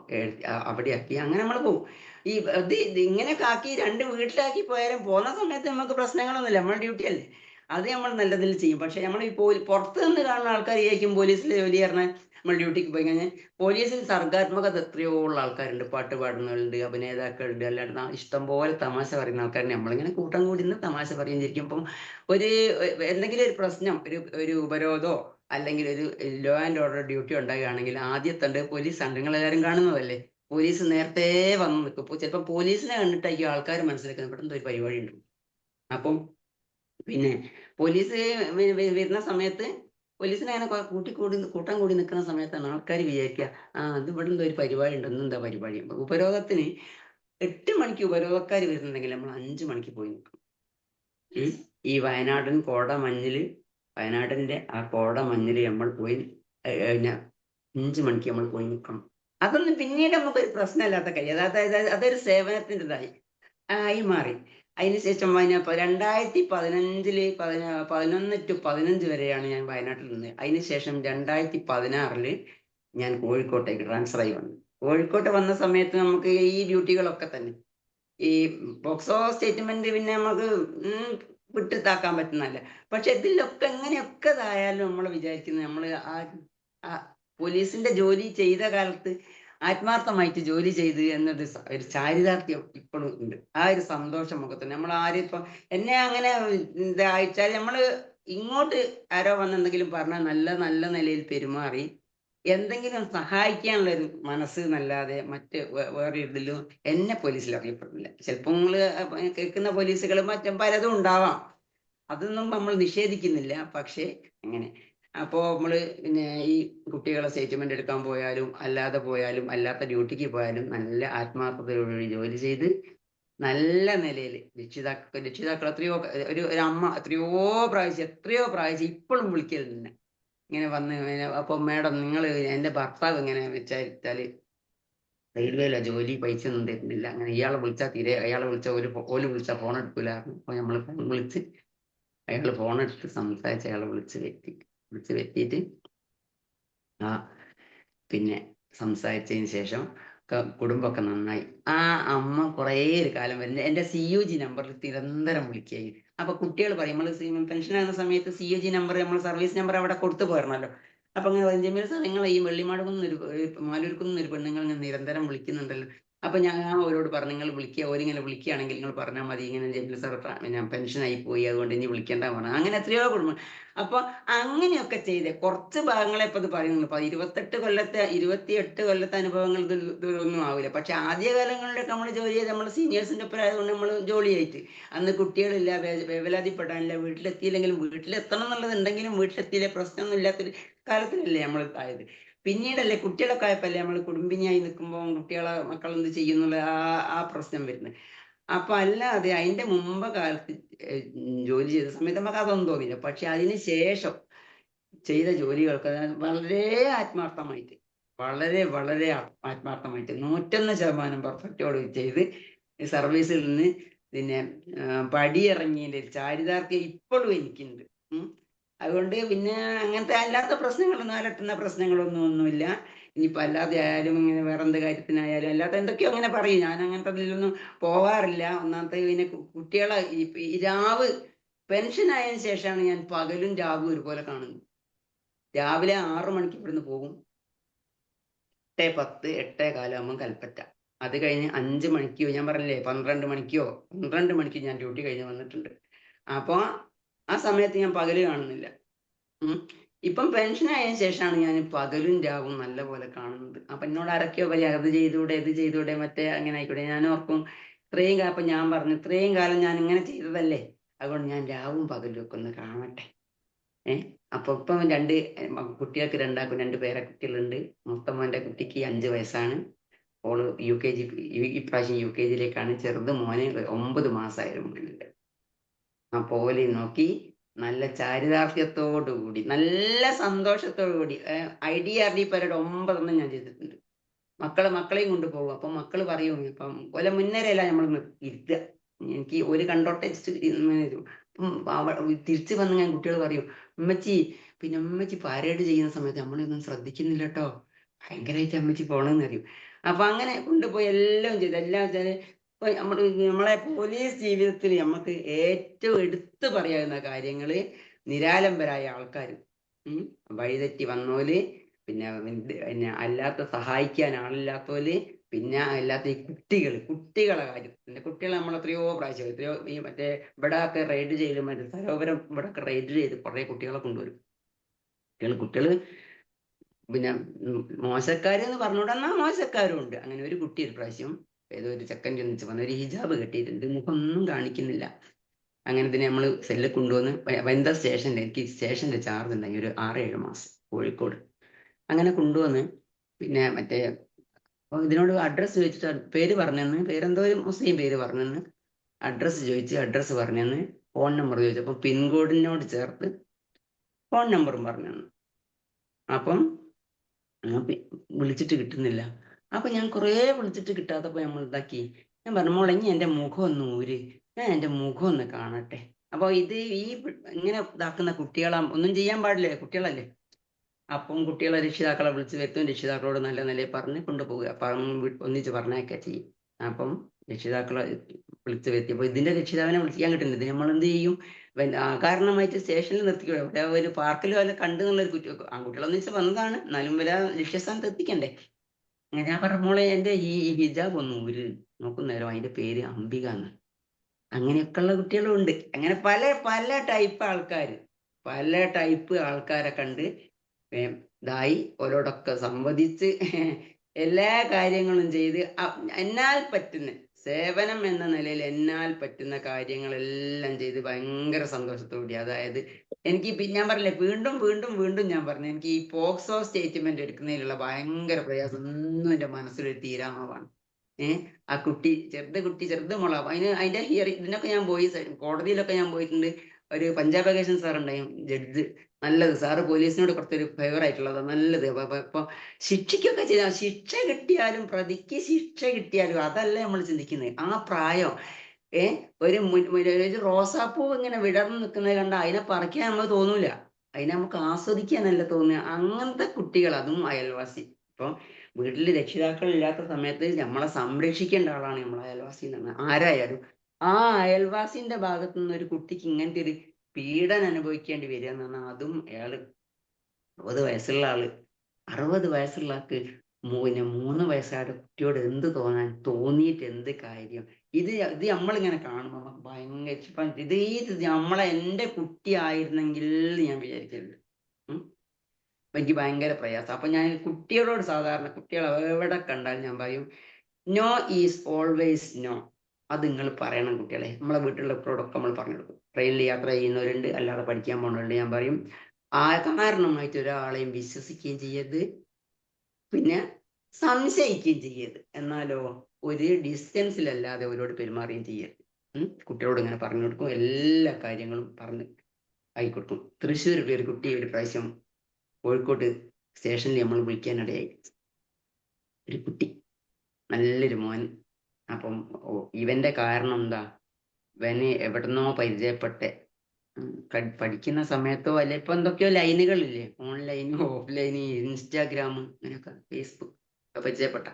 അവിടെ ആക്കി അങ്ങനെ നമ്മൾ പോകും. ഇത് ഇങ്ങനെയൊക്കെ ആക്കി രണ്ട് വീട്ടിലാക്കി പോയാലും പോകുന്ന സമയത്ത് നമുക്ക് പ്രശ്നങ്ങളൊന്നുമില്ല, നമ്മുടെ ഡ്യൂട്ടി അല്ലേ, അത് നമ്മൾ നല്ലതിൽ ചെയ്യും. പക്ഷെ നമ്മൾ ഈ പുറത്ത് നിന്ന് കാണുന്ന ആൾക്കാർ വിചാരിക്കും പോലീസിലെ ജോലി പറഞ്ഞാൽ നമ്മൾ ഡ്യൂട്ടിക്ക് പോയി കഴിഞ്ഞാൽ. പോലീസിൽ സർഗാത്മകത എത്രയോ ഉള്ള ആൾക്കാരുണ്ട്, പാട്ട് പാടുന്നവരുണ്ട്, അഭിനേതാക്കളുണ്ട്, അല്ലാണ്ട് ഇഷ്ടം പോലെ തമാശ പറയുന്ന ആൾക്കാരുണ്ട്. നമ്മളിങ്ങനെ കൂട്ടം കൂടി നിന്ന് തമാശ പറയുന്നിരിക്കും. ഇപ്പം ഒരു എന്തെങ്കിലും ഒരു പ്രശ്നം, ഒരു ഉപരോധോ അല്ലെങ്കിൽ ഒരു ലോ ആൻഡ് ഓർഡർ ഡ്യൂട്ടി ഉണ്ടാകുകയാണെങ്കിൽ ആദ്യത്തെ പോലീസ് സംഘങ്ങൾ എല്ലാവരും കാണുന്നതല്ലേ. പോലീസ് നേരത്തെ വന്ന് നിൽക്കും. ഇപ്പോൾ ചിലപ്പോൾ പോലീസിനെ കണ്ടിട്ടായിരിക്കും ആൾക്കാർ മനസ്സിലാക്കുന്നത് ഇവിടെ എന്തോ ഒരു പരിപാടി ഉണ്ട്. അപ്പം പിന്നെ പോലീസ് വരുന്ന സമയത്ത് പോലീസിനെ അങ്ങനെ കൂട്ടം കൂടി നിൽക്കുന്ന സമയത്താണ് ആൾക്കാർ വിചാരിക്കുക അത് ഇവിടെ എന്തോ ഒരു പരിപാടി ഉണ്ട്, ഇന്നെന്താ പരിപാടി. ഉപരോധത്തിന് 8 മണിക്ക് ഉപരോധക്കാർ വരുന്നുണ്ടെങ്കിൽ നമ്മൾ 5 മണിക്ക് പോയി നിൽക്കും. ഈ വയനാടിന്റെ ആ കോടമഞ്ഞില് നമ്മൾ പോയി 5 മണിക്ക് നമ്മൾ പോയി നിൽക്കണം. അതൊന്നും പിന്നീട് നമുക്കൊരു പ്രശ്നമില്ലാത്ത കാര്യം. അതൊരു സേവനത്തിൻ്റെതായി ആയി മാറി. അതിനുശേഷം 2015 11 to 15 വരെയാണ് ഞാൻ വയനാട്ടിൽ നിന്നത്. അതിനുശേഷം 2016 ഞാൻ കോഴിക്കോട്ടേക്ക് ട്രാൻസ്ഫർ ആയി വന്നു. കോഴിക്കോട്ട് വന്ന സമയത്ത് നമുക്ക് ഈ ഡ്യൂട്ടികളൊക്കെ തന്നെ, ഈ പോക്സോ സ്റ്റേറ്റ്മെന്റ് പിന്നെ നമുക്ക് വിട്ടിത്താക്കാൻ പറ്റുന്നതല്ല. പക്ഷെ ഇതിലൊക്കെ എങ്ങനെയൊക്കെ ഇതായാലും നമ്മൾ വിചാരിക്കുന്നത് നമ്മൾ ആ പോലീസിന്റെ ജോലി ചെയ്ത കാലത്ത് ആത്മാർത്ഥമായിട്ട് ജോലി ചെയ്ത് എന്നൊരു ഒരു ചാരിതാർത്ഥ്യം ഇപ്പോഴും ഉണ്ട്. ആ ഒരു സന്തോഷം മുഖത്ത് നമ്മൾ ആരും ഇപ്പം എന്നെ അങ്ങനെ ഇതായിച്ചാൽ നമ്മൾ ഇങ്ങോട്ട് ആരോ വന്നെന്തെങ്കിലും പറഞ്ഞാൽ നല്ല നല്ല നിലയിൽ പെരുമാറി എന്തെങ്കിലും സഹായിക്കാനുള്ള ഒരു മനസ്സ് എന്നല്ലാതെ മറ്റ് വേറെ ഇതിലും എന്നെ പോലീസിൽ അറിയപ്പെടില്ല. ചിലപ്പോൾ നിങ്ങൾ കേൾക്കുന്ന പോലീസുകൾ മറ്റും പലതും ഉണ്ടാവാം, അതൊന്നും നമ്മൾ നിഷേധിക്കുന്നില്ല. പക്ഷേ അങ്ങനെ അപ്പോൾ നമ്മൾ പിന്നെ ഈ കുട്ടികളെ സ്റ്റേറ്റ്മെന്റ് എടുക്കാൻ പോയാലും അല്ലാതെ പോയാലും അല്ലാത്ത ഡ്യൂട്ടിക്ക് പോയാലും നല്ല ആത്മാർത്ഥതയോടുകൂടി ജോലി ചെയ്ത് നല്ല നിലയിൽ രക്ഷിതാക്കൾ ഒരു അമ്മ എത്രയോ പ്രാവശ്യം ഇപ്പോഴും വിളിക്കലുണ്ട് ഇങ്ങനെ വന്ന്. അപ്പൊ മാഡം നിങ്ങൾ എൻ്റെ ഭർത്താവ് ഇങ്ങനെ വെച്ചാല് റെയിൽവേയിലെ ജോലി പൈസ ഒന്നും തരുന്നില്ല, അങ്ങനെ ഇയാളെ വിളിച്ചാൽ ഓല് വിളിച്ചാൽ ഫോൺ എടുക്കൂലായിരുന്നു. അപ്പൊ നമ്മൾ വിളിച്ച് അയാൾ ഫോൺ എടുത്ത് സംസാരിച്ച് അയാളെ വിളിച്ച് വരുത്തിയിട്ട് പിന്നെ സംസാരിച്ചതിന് ശേഷം കുടുംബമൊക്കെ നന്നായി. ആ അമ്മ കുറേ ഒരു കാലം വരുന്നത് എൻ്റെ CUG നമ്പറിൽ നിരന്തരം വിളിക്കുകയായിരുന്നു. അപ്പൊ കുട്ടികൾ പറയും നമ്മൾ പെൻഷൻ ആകുന്ന സമയത്ത് CUG നമ്പർ നമ്മൾ സർവീസ് നമ്പർ അവിടെ കൊടുത്തു പോരണല്ലോ. അപ്പൊ അങ്ങനെ പറയും ജമീൽ സാർ നിങ്ങൾ ഈ മാലൂർക്കുന്നൊരു പെണ്ണുങ്ങൾ നിരന്തരം വിളിക്കുന്നുണ്ടല്ലോ. അപ്പൊ ഞാൻ അവരോട് പറഞ്ഞു നിങ്ങൾ ഓരിങ്ങനെ വിളിക്കുകയാണെങ്കിൽ നിങ്ങൾ പറഞ്ഞാൽ മതി, ഇങ്ങനെ ജമീൽ സാർ ഞാൻ പെൻഷനായി പോയി അതുകൊണ്ട് ഇനി വിളിക്കേണ്ട പറഞ്ഞു. അങ്ങനെ എത്രയോ കുടുംബം. അപ്പൊ അങ്ങനെയൊക്കെ ചെയ്ത് കുറച്ച് ഭാഗങ്ങളെ ഇപ്പൊ ഇത് പറയുന്നുള്ളൂ. 28 കൊല്ലത്തെ അനുഭവങ്ങൾ ഇതൊന്നും ആവില്ല. പക്ഷെ ആദ്യകാലങ്ങളിലൊക്കെ നമ്മൾ ജോലി ചെയ്ത് നമ്മൾ സീനിയേഴ്സിന്റെ ഒപ്പം ആയതുകൊണ്ട് നമ്മൾ ജോലിയായിട്ട് അന്ന് കുട്ടികളില്ല, വേവലാതിപ്പെടാനില്ല, വീട്ടിലെത്തിയില്ലെങ്കിലും വീട്ടിലെത്തണം എന്നുള്ളതുണ്ടെങ്കിലും വീട്ടിലെത്തിയില്ല, പ്രശ്നമൊന്നും ഇല്ലാത്തൊരു കാലത്തിലല്ലേ നമ്മൾ ആയത്. പിന്നീടല്ലേ കുട്ടികളൊക്കെ ആയപ്പല്ലേ നമ്മൾ കുടുംബിനിയായി നിൽക്കുമ്പോൾ മക്കൾ എന്ത് ചെയ്യുന്നുള്ള ആ പ്രശ്നം വരുന്നത്. അപ്പൊ അല്ലാതെ അതിന്റെ മുമ്പ് കാലത്ത് ജോലി ചെയ്ത സമയത്ത് നമുക്ക് അതൊന്നും തോന്നില്ല. പക്ഷെ അതിന് ശേഷം ചെയ്ത ജോലികൾക്ക് വളരെ ആത്മാർത്ഥമായിട്ട് വളരെ ആത്മാർത്ഥമായിട്ട് 101% പെർഫെക്റ്റോട് ചെയ്ത് സർവീസിൽ നിന്ന് പിന്നെ പടിയിറങ്ങിയതിന്റെ ഒരു ചാരിതാർത്ഥ്യം ഇപ്പോഴും എനിക്കുണ്ട്. അതുകൊണ്ട് പിന്നെ അങ്ങനത്തെ അല്ലാത്ത പ്രശ്നങ്ങളൊന്നും അലട്ടുന്ന ഒന്നുമില്ല. ഇനിയിപ്പോ അല്ലാതെ ആയാലും ഇങ്ങനെ വേറെ എന്ത് കാര്യത്തിനായാലും അല്ലാത്ത എന്തൊക്കെയോ അങ്ങനെ പറയും. ഞാൻ അങ്ങനത്തെ ഇതിലൊന്നും പോകാറില്ല. ഒന്നാമത്തെ പിന്നെ കുട്ടികളെ ഈ രാവ് പെൻഷൻ ആയതിനു ശേഷമാണ് ഞാൻ പകലും രാവും ഒരുപോലെ കാണുന്നത്. രാവിലെ 6 മണിക്ക് ഇവിടുന്ന് പോകും, 8:10 8:15 ആകുമ്പോൾ കൽപ്പറ്റ. അത് കഴിഞ്ഞ് 5 മണിക്കോ ഞാൻ പറഞ്ഞില്ലേ 12 മണിക്ക് ഞാൻ ഡ്യൂട്ടി കഴിഞ്ഞ് വന്നിട്ടുണ്ട്. അപ്പൊ ആ സമയത്ത് ഞാൻ പകല് കാണുന്നില്ല. ഇപ്പം പെൻഷൻ ആയതിനു ശേഷമാണ് ഞാൻ പകലും രാവും നല്ല പോലെ കാണുന്നത്. അപ്പൊ എന്നോട് ആരൊക്കെയോ പറയാം അത് ചെയ്തൂടെ ഇത് ചെയ്തൂടെ മറ്റേ അങ്ങനെ ആയിക്കോട്ടെ. ഞാൻ ഓർക്കും ഇത്രയും കാലം, അപ്പൊ ഞാൻ പറഞ്ഞു ഇത്രയും കാലം ഞാൻ ഇങ്ങനെ ചെയ്തതല്ലേ, അതുകൊണ്ട് ഞാൻ രാവും പകലും ഒക്കെ ഒന്ന് കാണട്ടെ. അപ്പൊ ഇപ്പം കുട്ടികൾക്ക് 2 പേരക്കുട്ടികളുണ്ട്. മൂത്തമോന്റെ കുട്ടിക്ക് 5 വയസ്സാണ്. ഓള് UKG ഇപ്രാവശ്യം UKGയിലേക്കാണ്. ചെറുത് മോനെ 9 മാസമായിരുന്നു മോനുണ്ട്. അപ്പൊ ഓലെ നോക്കി നല്ല ചാരിതാർത്ഥ്യത്തോടുകൂടി നല്ല സന്തോഷത്തോടു കൂടി IDRD പരേഡ് 9 ഞാൻ ചെയ്തിട്ടുണ്ട്. മക്കളെയും കൊണ്ട് പോകും. അപ്പൊ മക്കള് പറയും ഇപ്പം ഓലെ മുന്നേരല്ല നമ്മൾ ഇരുത്തുക, എനിക്ക് ഒരു കണ്ടോട്ടെ തിരിച്ചു വന്ന് ഞാൻ കുട്ടികൾ പറയും ഉമ്മച്ചി പിന്നെ ഉമ്മച്ചി പരേഡ് ചെയ്യുന്ന സമയത്ത് നമ്മളൊന്നും ശ്രദ്ധിക്കുന്നില്ല കേട്ടോ, ഭയങ്കരമായിട്ട് അമ്മച്ചി പോണെന്ന് അറിയും. അപ്പൊ അങ്ങനെ കൊണ്ടുപോയി എല്ലാം ചെയ്തു. എല്ലാം വെച്ചാല് ഇപ്പൊ നമ്മളെ പോലീസ് ജീവിതത്തിൽ നമുക്ക് ഏറ്റവും എടുത്തു പറയാവുന്ന കാര്യങ്ങള് നിരാലംബരായ ആൾക്കാർ, വഴിതെറ്റി വന്നോല്, പിന്നെ അല്ലാത്ത സഹായിക്കാൻ ആളില്ലാത്തോല്, പിന്നെ അല്ലാത്ത ഈ കുട്ടികളെ കാര്യം. പിന്നെ കുട്ടികളെ നമ്മൾ എത്രയോ പ്രാവശ്യം ഈ മറ്റേ ഇവിടെ ഒക്കെ റെയ്ഡ് ചെയ്ത്, മറ്റേ സരോവരം ഇവിടെ ഒക്കെ റെയ്ഡ് ചെയ്ത് കുറെ കുട്ടികളെ കൊണ്ടുവരും. കുട്ടികള് പിന്നെ മോശക്കാര് എന്ന് പറഞ്ഞുകൊണ്ടെന്നാ മോശക്കാരും ഉണ്ട്. അങ്ങനെ ഒരു കുട്ടി ഒരു പ്രാവശ്യം ഏതോ ഒരു ചെക്കൻ്റെ ഒന്നിച്ച് വന്ന ഒരു ഹിജാബ് കെട്ടിയിട്ടുണ്ട്, മുഖം ഒന്നും കാണിക്കുന്നില്ല. അങ്ങനെ തന്നെ നമ്മൾ സെല്ലിൽ കൊണ്ടുവന്ന് വനിതാ സ്റ്റേഷനിൽ, എനിക്ക് സ്റ്റേഷന്റെ ചാർജ് ഉണ്ടായി ഒരു 6-7 മാസം കോഴിക്കോട്. അങ്ങനെ കൊണ്ടുവന്ന് പിന്നെ മറ്റേ ഇതിനോട് അഡ്രസ്സ് ചോദിച്ചിട്ട് പേര് പറഞ്ഞെന്ന്, പേരെന്തോ ഒരു മുസ്ലിം പേര് പറഞ്ഞെന്ന്, അഡ്രസ്സ് ചോദിച്ച് അഡ്രസ്സ് പറഞ്ഞെന്ന്, ഫോൺ നമ്പർ ചോദിച്ചപ്പോൾ പിൻകോഡിനോട് ചേർത്ത് ഫോൺ നമ്പറും പറഞ്ഞെന്ന്. അപ്പം വിളിച്ചിട്ട് കിട്ടുന്നില്ല. അപ്പൊ ഞാൻ കുറേ വിളിച്ചിട്ട് കിട്ടാത്തപ്പോ നമ്മൾ ഇതാക്കി. ഞാൻ പറഞ്ഞു, മോളെ ഇനി എന്റെ മുഖം ഒന്ന് ഊര്, ഞാൻ എന്റെ മുഖം ഒന്ന് കാണട്ടെ. അപ്പൊ ഇത് ഇങ്ങനെ ഇതാക്കുന്ന കുട്ടികളാ, ഒന്നും ചെയ്യാൻ പാടില്ലേ, കുട്ടികളല്ലേ. അപ്പം കുട്ടികളെ രക്ഷിതാക്കളെ വിളിച്ച് വരുത്തും, രക്ഷിതാക്കളോട് നല്ല നിലയിൽ പറഞ്ഞ് കൊണ്ടുപോവുക, ഒന്നിച്ച് പറഞ്ഞൊക്കെ ചെയ്യും. അപ്പം രക്ഷിതാക്കളെ വിളിച്ച് വരുത്തിയപ്പോൾ ഇതിന്റെ രക്ഷിതാവിനെ വിളിക്കാൻ കിട്ടുന്നില്ല. ഇത് നമ്മൾ എന്ത് ചെയ്യും, കാരണമായിട്ട് സ്റ്റേഷനിൽ നിർത്തിക്കോ, ഇവിടെ ഒരു പാർക്കിൽ വല്ല കണ്ടു എന്നുള്ളൊരു ആൺകുട്ടികളൊന്നിച്ച് വന്നതാണ്, എന്നാലും വല്ല ലക്ഷ്യസ്ഥാനത്ത് എത്തിക്കണ്ടേ. ഞാൻ പറഞ്ഞ, മോളെ എന്റെ ഈ ഹിജാബ് ഒന്ന് ഊര്. നോക്കുന്നേരം അതിന്റെ പേര് അംബിക എന്ന്. അങ്ങനെയൊക്കെയുള്ള കുട്ടികളും ഉണ്ട്. അങ്ങനെ പല പല ടൈപ്പ് ആൾക്കാരെ കണ്ട് ഇതായി ഓരോടൊക്കെ സംവദിച്ച് എല്ലാ കാര്യങ്ങളും ചെയ്ത് എന്നാൽ പറ്റുന്ന സേവനം എന്ന നിലയിൽ എന്നാൽ പറ്റുന്ന കാര്യങ്ങളെല്ലാം ചെയ്ത് ഭയങ്കര സന്തോഷത്തോടെ. അതായത് എനിക്ക് ഞാൻ പറഞ്ഞില്ലേ, വീണ്ടും വീണ്ടും വീണ്ടും ഞാൻ പറഞ്ഞു, എനിക്ക് ഈ പോക്സോ സ്റ്റേറ്റ്മെന്റ് എടുക്കുന്നതിലുള്ള ഭയങ്കര പ്രയാസം ഒന്നും എൻ്റെ മനസ്സിലൊരു തീരാമമാണ്. ആ കുട്ടി ചെറുത് മുള, അതിന്റെ ഇതിനൊക്കെ ഞാൻ പോയി, കോടതിയിലൊക്കെ ഞാൻ പോയിട്ടുണ്ട്. ഒരു പഞ്ചാബ് അഗേഷൻ സാർ ഉണ്ടായും, ജഡ്ജ്, നല്ലത് സാറ്, പോലീസിനോട് കുറച്ചൊരു ഫേവർ ആയിട്ടുള്ളത്, നല്ലത്. ഇപ്പൊ ശിക്ഷയ്ക്കൊക്കെ ചെയ്താൽ, ശിക്ഷ കിട്ടിയാലും പ്രതിക്ക് ശിക്ഷ കിട്ടിയാലും അതല്ല നമ്മൾ ചിന്തിക്കുന്നത്. ആ പ്രായം ഒരു റോസാപ്പൂ ഇങ്ങനെ വിടർന്ന് നിൽക്കുന്നത് കണ്ട അതിനെ പറിക്കാൻ നമ്മൾ തോന്നൂല, അതിനെ നമുക്ക് ആസ്വദിക്കാനല്ല തോന്നുക. അങ്ങനത്തെ കുട്ടികൾ, അതും അയൽവാസി. ഇപ്പം വീട്ടിൽ രക്ഷിതാക്കൾ ഇല്ലാത്ത സമയത്ത് നമ്മളെ സംരക്ഷിക്കേണ്ട ആളാണ് നമ്മളെ അയൽവാസി എന്ന് പറഞ്ഞാൽ ആരായാലും. ആ അയൽവാസിന്റെ ഭാഗത്തു നിന്ന് ഒരു കുട്ടിക്ക് ഇങ്ങനത്തെ ഒരു പീഡനം അനുഭവിക്കേണ്ടി വരിക എന്ന് പറഞ്ഞാൽ, അതും അയാള് 60 വയസ്സുള്ള ആള്, 60 വയസ്സുള്ള ആൾക്ക് 3 വയസ്സായ കുട്ടിയോട് എന്ത് തോന്നിയിട്ട് എന്ത് കാര്യം. ഇത് നമ്മളിങ്ങനെ കാണുമ്പോൾ നമുക്ക് ഭയങ്കര ഇത് നമ്മളെ എൻ്റെ കുട്ടി ആയിരുന്നെങ്കിൽ ഞാൻ വിചാരിക്കരുത്. എനിക്ക് ഭയങ്കര പ്രയാസം. അപ്പൊ ഞാൻ കുട്ടികളോട്, സാധാരണ കുട്ടികളെ എവിടെ കണ്ടാലും ഞാൻ പറയും, നോ ഈസ് ഓൾവേസ് നോ. അത് നിങ്ങൾ പറയണം കുട്ടികളെ. നമ്മളെ വീട്ടിലുള്ള കുട്ടികളോടൊക്കെ നമ്മൾ പറഞ്ഞു കൊടുക്കും. ട്രെയിനിൽ യാത്ര ചെയ്യുന്നവരുണ്ട്, അല്ലാതെ പഠിക്കാൻ പോകുന്നവരുണ്ട്. ഞാൻ പറയും, കാരണമായിട്ട് ഒരാളെയും വിശ്വസിക്കുകയും ചെയ്യരുത്, പിന്നെ സംശയിക്കുകയും ചെയ്യരുത്. എന്നാലോ ഒരു ഡിസ്റ്റൻസിലല്ലാതെ അവരോട് പെരുമാറുകയും ചെയ്യരുത്. കുട്ടികളോട് ഇങ്ങനെ പറഞ്ഞു കൊടുക്കും, എല്ലാ കാര്യങ്ങളും പറഞ്ഞ് ആയിക്കൊടുക്കും. തൃശ്ശൂരിലെ ഒരു കുട്ടി ഒരു പ്രാവശ്യം കോഴിക്കോട് സ്റ്റേഷനിൽ നമ്മൾ വിളിക്കാനിടയായി. ഒരു കുട്ടി, നല്ലൊരു മോൻ. അപ്പം ഇവന്റെ കാരണം എന്താ, ഇവന് എവിടുന്നോ പരിചയപ്പെട്ട, പഠിക്കുന്ന സമയത്തോ അല്ലെ, ഇപ്പൊ എന്തൊക്കെയോ ലൈനുകളില്ലേ, ഓൺലൈന് ഓഫ്ലൈന് ഇൻസ്റ്റാഗ്രാം അങ്ങനെയൊക്കെ ഫേസ്ബുക്ക് ഒക്കെ പരിചയപ്പെട്ട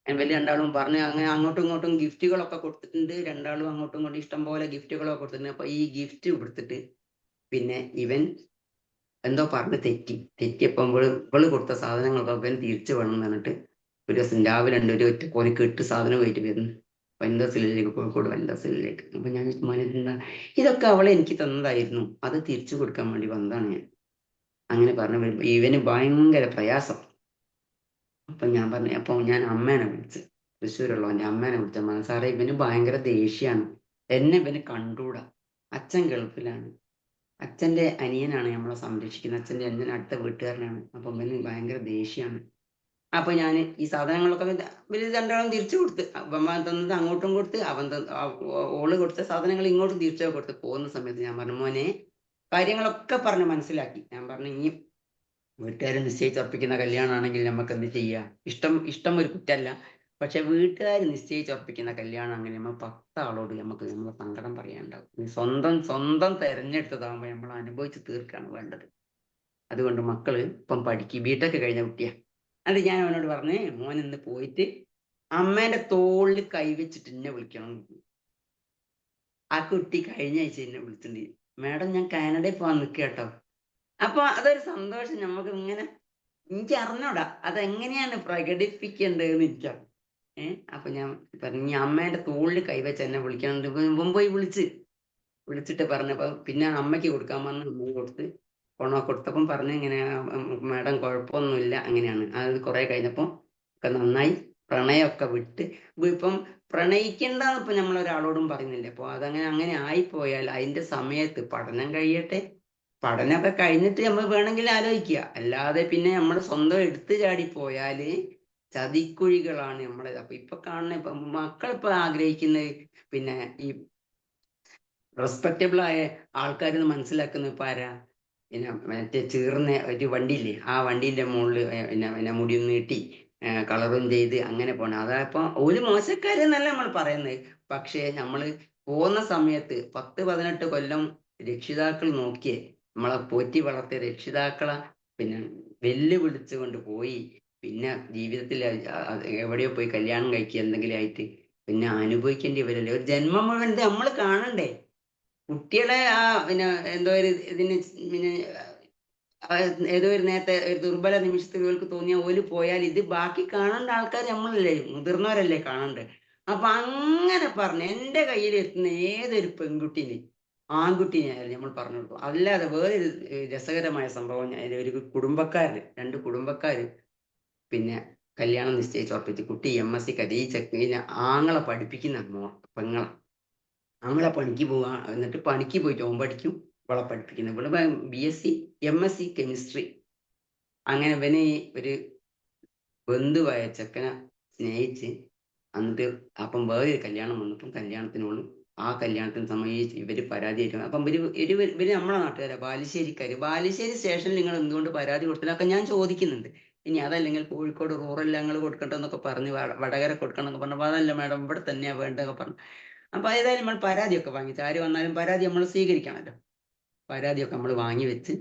വലിയ രണ്ടാളും പറഞ്ഞ് അങ്ങനെ അങ്ങോട്ടും ഇങ്ങോട്ടും ഗിഫ്റ്റുകളൊക്കെ കൊടുത്തിട്ടുണ്ട്. രണ്ടാളും അങ്ങോട്ടും ഇങ്ങോട്ടും ഇഷ്ടം പോലെ ഗിഫ്റ്റുകളൊക്കെ കൊടുത്തിട്ടുണ്ട്. അപ്പൊ ഈ ഗിഫ്റ്റ് കൊടുത്തിട്ട് പിന്നെ ഇവൻ എന്തോ പറഞ്ഞ് തെറ്റിയപ്പോൾ ഇവള് കൊടുത്ത സാധനങ്ങളൊക്കെ അവൻ തിരിച്ചു വേണം എന്ന് പറഞ്ഞിട്ട് ഒരു ദിവസം രാവിലെ ഒരു ഒറ്റ കോലക്ക് 8 സാധനം പോയിട്ട് വരുന്നു വനിതാ സെല്ലിലേക്ക്, കോഴിക്കോട് വനിതാ സെല്ലിലേക്ക്. അപ്പൊ ഞാൻ എന്താ, ഇതൊക്കെ അവളെ എനിക്ക് തന്നതായിരുന്നു, അത് തിരിച്ചു കൊടുക്കാൻ വേണ്ടി വന്നതാണ് ഞാൻ. അങ്ങനെ പറഞ്ഞു ഇവന് ഭയങ്കര പ്രയാസം. അപ്പൊ ഞാൻ പറഞ്ഞു, അപ്പൊ ഞാൻ അമ്മേനെ വിളിച്ച്, തൃശ്ശൂരുള്ള എൻ്റെ അമ്മേനെ വിളിച്ച, സാറേ ഇവന് ഭയങ്കര ദേഷ്യമാണ്, എന്നെ ഇവന് കണ്ടൂടാ, അച്ഛൻ ഗൾഫിലാണ്, അച്ഛൻ്റെ അനിയനാണ് നമ്മളെ സംരക്ഷിക്കുന്നത്, അച്ഛൻ്റെ അനിയൻ അടുത്ത വീട്ടുകാരനാണ്, അപ്പം ഇവന് ഭയങ്കര ദേഷ്യമാണ്. അപ്പൊ ഞാൻ ഈ സാധനങ്ങളൊക്കെ വലിയ രണ്ടാളും തിരിച്ചു കൊടുത്ത്, അവൻ തന്നത് അങ്ങോട്ടും കൊടുത്ത്, ഓള് കൊടുത്ത സാധനങ്ങൾ ഇങ്ങോട്ടും തിരിച്ചു കൊടുത്ത് പോകുന്ന സമയത്ത് ഞാൻ പറഞ്ഞു, മോനെ കാര്യങ്ങളൊക്കെ പറഞ്ഞ് മനസ്സിലാക്കി. ഞാൻ പറഞ്ഞു, ഇനി വീട്ടുകാർ നിശ്ചയിച്ചുറപ്പിക്കുന്ന കല്യാണമാണെങ്കിൽ നമുക്ക് എന്ത് ചെയ്യാം, ഇഷ്ടം ഒരു കുറ്റമല്ല, പക്ഷെ വീട്ടുകാർ നിശ്ചയിച്ചുറപ്പിക്കുന്ന കല്യാണം അങ്ങനെ നമ്മൾ 10 ആളോട് നമുക്ക് നമ്മളെ സങ്കടം പറയാനുണ്ടാവും. സ്വന്തം സ്വന്തം തെരഞ്ഞെടുത്തതാകുമ്പോൾ നമ്മൾ അനുഭവിച്ച് തീർക്കാണ് വേണ്ടത്. അതുകൊണ്ട് മക്കള് ഇപ്പം ബിടെക് കഴിഞ്ഞ കുട്ടിയാ. അത് ഞാൻ അവനോട് പറഞ്ഞേ, മോൻ ഇന്ന് പോയിട്ട് അമ്മേന്റെ തോളിൽ കൈവച്ചിട്ട് എന്നെ വിളിക്കണം. ആ കുട്ടി കഴിഞ്ഞ ആഴ്ച എന്നെ വിളിച്ചിട്ടുണ്ട്, മാഡം ഞാൻ കാനഡയിൽ പോകാൻ നിൽക്കുക കേട്ടോ. അപ്പൊ അതൊരു സന്തോഷം. നമുക്ക് ഇങ്ങനെ എനിക്ക് അറിഞ്ഞൂടാ അതെങ്ങനെയാണ് പ്രകടിപ്പിക്കേണ്ടതെന്ന് എനിക്കറിയാം. അപ്പൊ ഞാൻ പറഞ്ഞു അമ്മേന്റെ തോളിൽ കൈവച്ച് എന്നെ വിളിക്കണം. മുമ്പ് വിളിച്ചിട്ട് പറഞ്ഞപ്പോ പിന്നെ അമ്മയ്ക്ക് കൊടുക്കാൻ വന്ന് അമ്മ കൊടുത്തപ്പം പറഞ്ഞു ഇങ്ങനെ മാഡം കുഴപ്പമൊന്നുമില്ല, അങ്ങനെയാണ്. അത് കുറെ കഴിഞ്ഞപ്പം ഒക്കെ നന്നായി, പ്രണയമൊക്കെ വിട്ട് ഇപ്പം പ്രണയിക്കേണ്ടെന്ന് ഇപ്പൊ നമ്മൾ ഒരാളോടും പറയുന്നില്ല. അപ്പൊ അങ്ങനെ ആയിപ്പോയാൽ അതിന്റെ സമയത്ത് പഠനം കഴിയട്ടെ, പഠനമൊക്കെ കഴിഞ്ഞിട്ട് നമ്മൾ വേണമെങ്കിൽ ആലോചിക്കുക. അല്ലാതെ പിന്നെ നമ്മൾ സ്വന്തം എടുത്തു ചാടി പോയാല് ചതിക്കുഴികളാണ് നമ്മളെ. അപ്പൊ ഇപ്പൊ കാണുന്ന മക്കളിപ്പോ ആഗ്രഹിക്കുന്നത് പിന്നെ ഈ റെസ്പെക്റ്റബിൾ ആയ ആൾക്കാരെന്ന് മനസ്സിലാക്കുന്ന ഇപ്പൊ ആരാ? പിന്നെ മറ്റേ ചീർന്ന ഒരു വണ്ടിയില്ലേ, ആ വണ്ടീന്റെ മുകളിൽ പിന്നെ മുടിയും നീട്ടി കളറും ചെയ്ത് അങ്ങനെ പോണം. അതായപ്പോ ഒരു മോശക്കാരെന്നല്ല നമ്മൾ പറയുന്നത്. പക്ഷേ നമ്മൾ പോകുന്ന സമയത്ത് 10-18 കൊല്ലം രക്ഷിതാക്കൾ നോക്കിയേ, നമ്മളെ പോറ്റി വളർത്തിയ രക്ഷിതാക്കളെ പിന്നെ വെല്ലുവിളിച്ചുകൊണ്ട് പോയി പിന്നെ ജീവിതത്തിൽ എവിടെയോ പോയി കല്യാണം കഴിക്കുക എന്തെങ്കിലും ആയിട്ട് പിന്നെ അനുഭവിക്കേണ്ടി വരില്ലേ? ഒരു ജന്മം മുഴുവൻ നമ്മൾ കാണണ്ടേ? കുട്ടികളെ പിന്നെ എന്തോ ഒരു ഇതിന് പിന്നെ ഏതോ ഒരു നേരത്തെ ഒരു ദുർബല നിമിഷത്തിൽ ഇവർക്ക് തോന്നിയ ഓല് പോയാൽ ഇത് ബാക്കി കാണേണ്ട ആൾക്കാർ നമ്മളല്ലേ, മുതിർന്നവരല്ലേ കാണണ്ടേ? അപ്പൊ അങ്ങനെ പറഞ്ഞ് എന്റെ കയ്യിൽ എത്തുന്ന ഏതൊരു പെൺകുട്ടീനെ ആൺകുട്ടീനെയായാലും നമ്മൾ പറഞ്ഞു കൊടുക്കും. അല്ലാതെ വേറൊരു രസകരമായ സംഭവം, ഒരു രണ്ട് കുടുംബക്കാര് പിന്നെ കല്യാണം നിശ്ചയിച്ചുറപ്പിച്ച് കുട്ടി MSc ഈ ചെക്കിനെ ആങ്ങളെ പഠിപ്പിക്കുന്ന പെങ്ങളെ ആങ്ങളെ പണിക്ക് പോവാ. എന്നിട്ട് പണിക്ക് പോയിട്ട് ഓൻ പഠിക്കും, ഇവളെ പഠിപ്പിക്കുന്നു. ഇവിടെ BSc MSc കെമിസ്ട്രി. അങ്ങനെ ഇവന് ഒരു ബന്ധുവായ ചെക്കനെ സ്നേഹിച്ച് എന്നിട്ട് അപ്പം വേറെ കല്യാണം വന്നപ്പം കല്യാണത്തിനോട് ആ കല്യാണത്തിന് സമയം ഇവര് പരാതിയായിട്ട് അപ്പം ഇവര് നമ്മളെ നാട്ടുകാരാ, ബാലുശ്ശേരി സ്റ്റേഷനിൽ നിങ്ങൾ എന്തുകൊണ്ട് പരാതി കൊടുത്തില്ല ഒക്കെ ഞാൻ ചോദിക്കുന്നുണ്ട്. ഇനി അതല്ലെങ്കിൽ കോഴിക്കോട് റൂറൽ ഞങ്ങൾ കൊടുക്കട്ടെ എന്നൊക്കെ പറഞ്ഞ് വടകര കൊടുക്കണം എന്നൊക്കെ പറഞ്ഞപ്പോൾ അതല്ല മാഡം ഇവിടെ തന്നെയാ വേണ്ടതൊക്കെ പറഞ്ഞു. അപ്പൊ ഏതായാലും നമ്മൾ പരാതിയൊക്കെ വാങ്ങിച്ച്, ആര് വന്നാലും പരാതി നമ്മൾ സ്വീകരിക്കണമല്ലോ. പരാതിയൊക്കെ നമ്മൾ വാങ്ങി വെച്ച്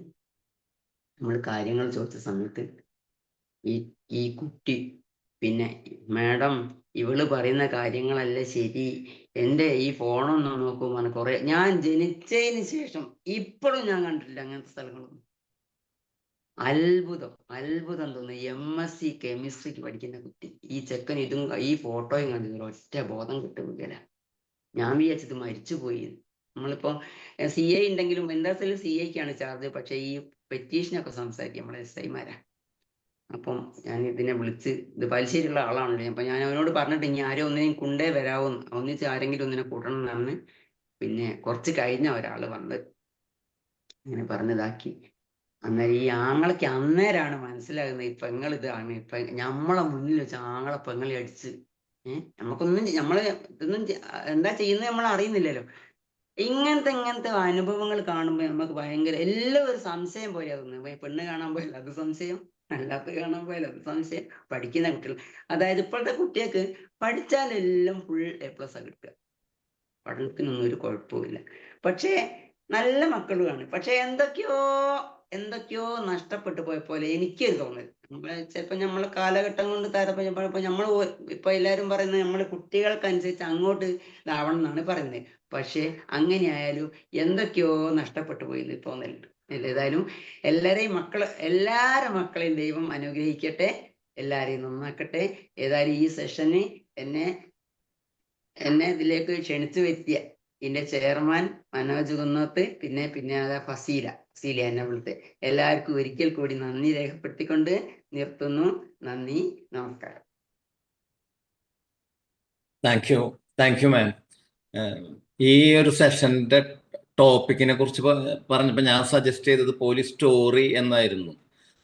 നമ്മൾ കാര്യങ്ങൾ ചോദിച്ച സമയത്ത് ഈ കുട്ടി പിന്നെ മാഡം ഇവള് പറയുന്ന കാര്യങ്ങളല്ല ശരി, എൻ്റെ ഈ ഫോണൊന്ന് നോക്കുമ്പോൾ കുറെ ഞാൻ ജനിച്ചതിന് ശേഷം ഇപ്പോഴും ഞാൻ കണ്ടിട്ടില്ല അങ്ങനത്തെ സ്ഥലങ്ങളൊന്നും. അത്ഭുതം തോന്നുന്നു. MSc കെമിസ്ട്രിക്ക് പഠിക്കുന്ന കുട്ടി, ഈ ചെക്കൻ ഈ ഫോട്ടോയും കണ്ടില്ല, ഒറ്റ ബോധം കിട്ടുന്നില്ല. ഞാൻ വിചാരിച്ചത് മരിച്ചുപോയി. നമ്മളിപ്പോ CA ഉണ്ടെങ്കിലും എന്താ വെച്ചാൽ CAക്കാണ് ചാർജ്, പക്ഷെ ഈ പെറ്റീഷനൊക്കെ സംസാരിക്കും നമ്മളെ SIമാരാ. അപ്പം ഞാൻ ഇതിനെ വിളിച്ച്, ഇത് പലിശ്ശേരിയുള്ള ആളാണല്ലോ, അപ്പൊ ഞാൻ അവനോട് പറഞ്ഞിട്ട് ഇനി ആരും ഒന്നിനും കൊണ്ടേ വരാവുന്നു, ഒന്നിച്ച് ആരെങ്കിലും ഒന്നിനെ കൂട്ടണം എന്നാണ്. പിന്നെ കുറച്ച് കഴിഞ്ഞ ഒരാള് വന്ന് ഇങ്ങനെ പറഞ്ഞതാക്കി. അന്നേരം ഈ ആങ്ങളയ്ക്ക് അന്നേരമാണ് മനസ്സിലാകുന്നത് ഈ പെങ്ങൾ ഇതാണ്. നമ്മളെ മുന്നിൽ വെച്ച് ആങ്ങളെ പെങ്ങളെ അടിച്ച് നമുക്കൊന്നും ഇതൊന്നും എന്താ ചെയ്യുന്നത് നമ്മൾ അറിയുന്നില്ലല്ലോ. ഇങ്ങനത്തെ അനുഭവങ്ങൾ കാണുമ്പോൾ നമുക്ക് ഭയങ്കര എല്ലാം ഒരു സംശയം പോലെ തോന്നുന്നു. പെണ്ണ് കാണാൻ പോയാൽ അത് സംശയം, അല്ലാത്ത കാണാൻ പോയാൽ അത് സംശയം. പഠിക്കുന്ന കുട്ടികൾ, അതായത് ഇപ്പോഴത്തെ കുട്ടികൾക്ക് പഠിച്ചാലെല്ലാം ഫുൾ A+ കിട്ടുക, പഠനത്തിനൊന്നും ഒരു കുഴപ്പമില്ല. പക്ഷേ നല്ല മക്കളുമാണ്, പക്ഷെ എന്തൊക്കെയോ നഷ്ടപ്പെട്ടു പോയ പോലെ എനിക്കൊരു തോന്നൽ. ചിലപ്പോൾ നമ്മളെ കാലഘട്ടം കൊണ്ട് താരതമ്യപ്പെടുമ്പോൾ നമ്മൾ ഇപ്പൊ എല്ലാവരും പറയുന്നത് നമ്മൾ കുട്ടികൾക്കനുസരിച്ച് അങ്ങോട്ട് ഇതാവണം എന്നാണ് പറയുന്നത്. പക്ഷെ അങ്ങനെയായാലും എന്തൊക്കെയോ നഷ്ടപ്പെട്ടു പോയി എന്ന് തോന്നലുണ്ട്. ഏതായാലും എല്ലാവരുടെ മക്കളെയും ദൈവം അനുഗ്രഹിക്കട്ടെ, എല്ലാരെയും നന്നാക്കട്ടെ. ഏതായാലും ഈ സെഷന് എന്നെ ഇതിലേക്ക് ക്ഷണിച്ചു വരുത്തിയ ഇതിന്റെ ചെയർമാൻ മനോജ് കുന്നോത്ത്, പിന്നെ അതാ ഫസീല എന്നെ വിളിച്ച് എല്ലാവർക്കും ഒരിക്കൽ കൂടി നന്ദി രേഖപ്പെടുത്തിക്കൊണ്ട് നിർത്തുന്നു. നന്ദി, നമസ്കാരം. Thank you ma'am. ഈ ഒരു സെഷന്റെ ടോപ്പിക്കിനെ കുറിച്ച് പറഞ്ഞപ്പോൾ ഞാൻ സജസ്റ്റ് ചെയ്തത് പോലീസ് സ്റ്റോറി എന്നായിരുന്നു.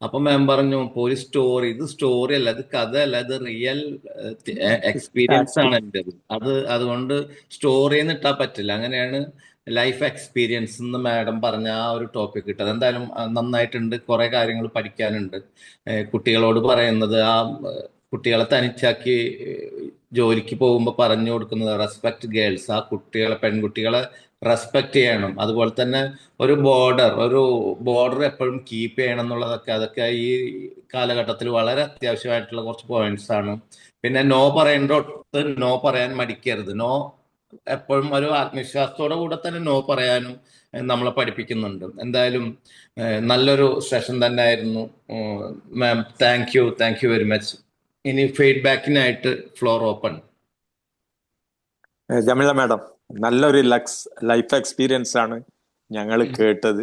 അപ്പൊ മാം പറഞ്ഞു പോലീസ് സ്റ്റോറി, ഇത് സ്റ്റോറി അല്ല, ഇത് കഥ അല്ല, ഇത് റിയൽ എക്സ്പീരിയൻസ് ആണ് എൻ്റെ. അതുകൊണ്ട് സ്റ്റോറി എന്ന് ഇട്ടാൽ പറ്റില്ല. അങ്ങനെയാണ് ലൈഫ് എക്സ്പീരിയൻസ് എന്ന് മാഡം പറഞ്ഞ ആ ഒരു ടോപ്പിക് ഇട്ടത്. എന്തായാലും നന്നായിട്ടുണ്ട്, കുറെ കാര്യങ്ങൾ പഠിക്കാനുണ്ട്. കുട്ടികളോട് പറയുന്നത്, കുട്ടികളെ തനിച്ചാക്കി ജോലിക്ക് പോകുമ്പോൾ പറഞ്ഞു കൊടുക്കുന്നത് റെസ്പെക്ട് ഗേൾസ്, ആ പെൺകുട്ടികളെ റെസ്പെക്ട് ചെയ്യണം. അതുപോലെ തന്നെ ഒരു ബോർഡർ എപ്പോഴും കീപ്പ് ചെയ്യണം എന്നുള്ളതൊക്കെ, അതൊക്കെ ഈ കാലഘട്ടത്തിൽ വളരെ അത്യാവശ്യമായിട്ടുള്ള കുറച്ച് പോയിന്റ്സ് ആണ്. പിന്നെ നോ പറയേണ്ടടുത്ത് നോ പറയാൻ മടിക്കരുത്. നോ എപ്പോഴും ഒരു ആത്മവിശ്വാസത്തോടെ കൂടെ തന്നെ നോ പറയാനും നമ്മളെ പഠിപ്പിക്കുന്നുണ്ട്. എന്തായാലും നല്ലൊരു സെഷൻ തന്നെ ആയിരുന്നു. മാം, താങ്ക് യു വെരി മച്ച്. ഇനി ഫീഡ്ബാക്കിനായിട്ട് ഫ്ലോർ ഓപ്പൺ. ജമില മാഡം, നല്ലൊരു ലൈഫ് എക്സ്പീരിയൻസ് ആണ് ഞങ്ങൾ കേട്ടത്.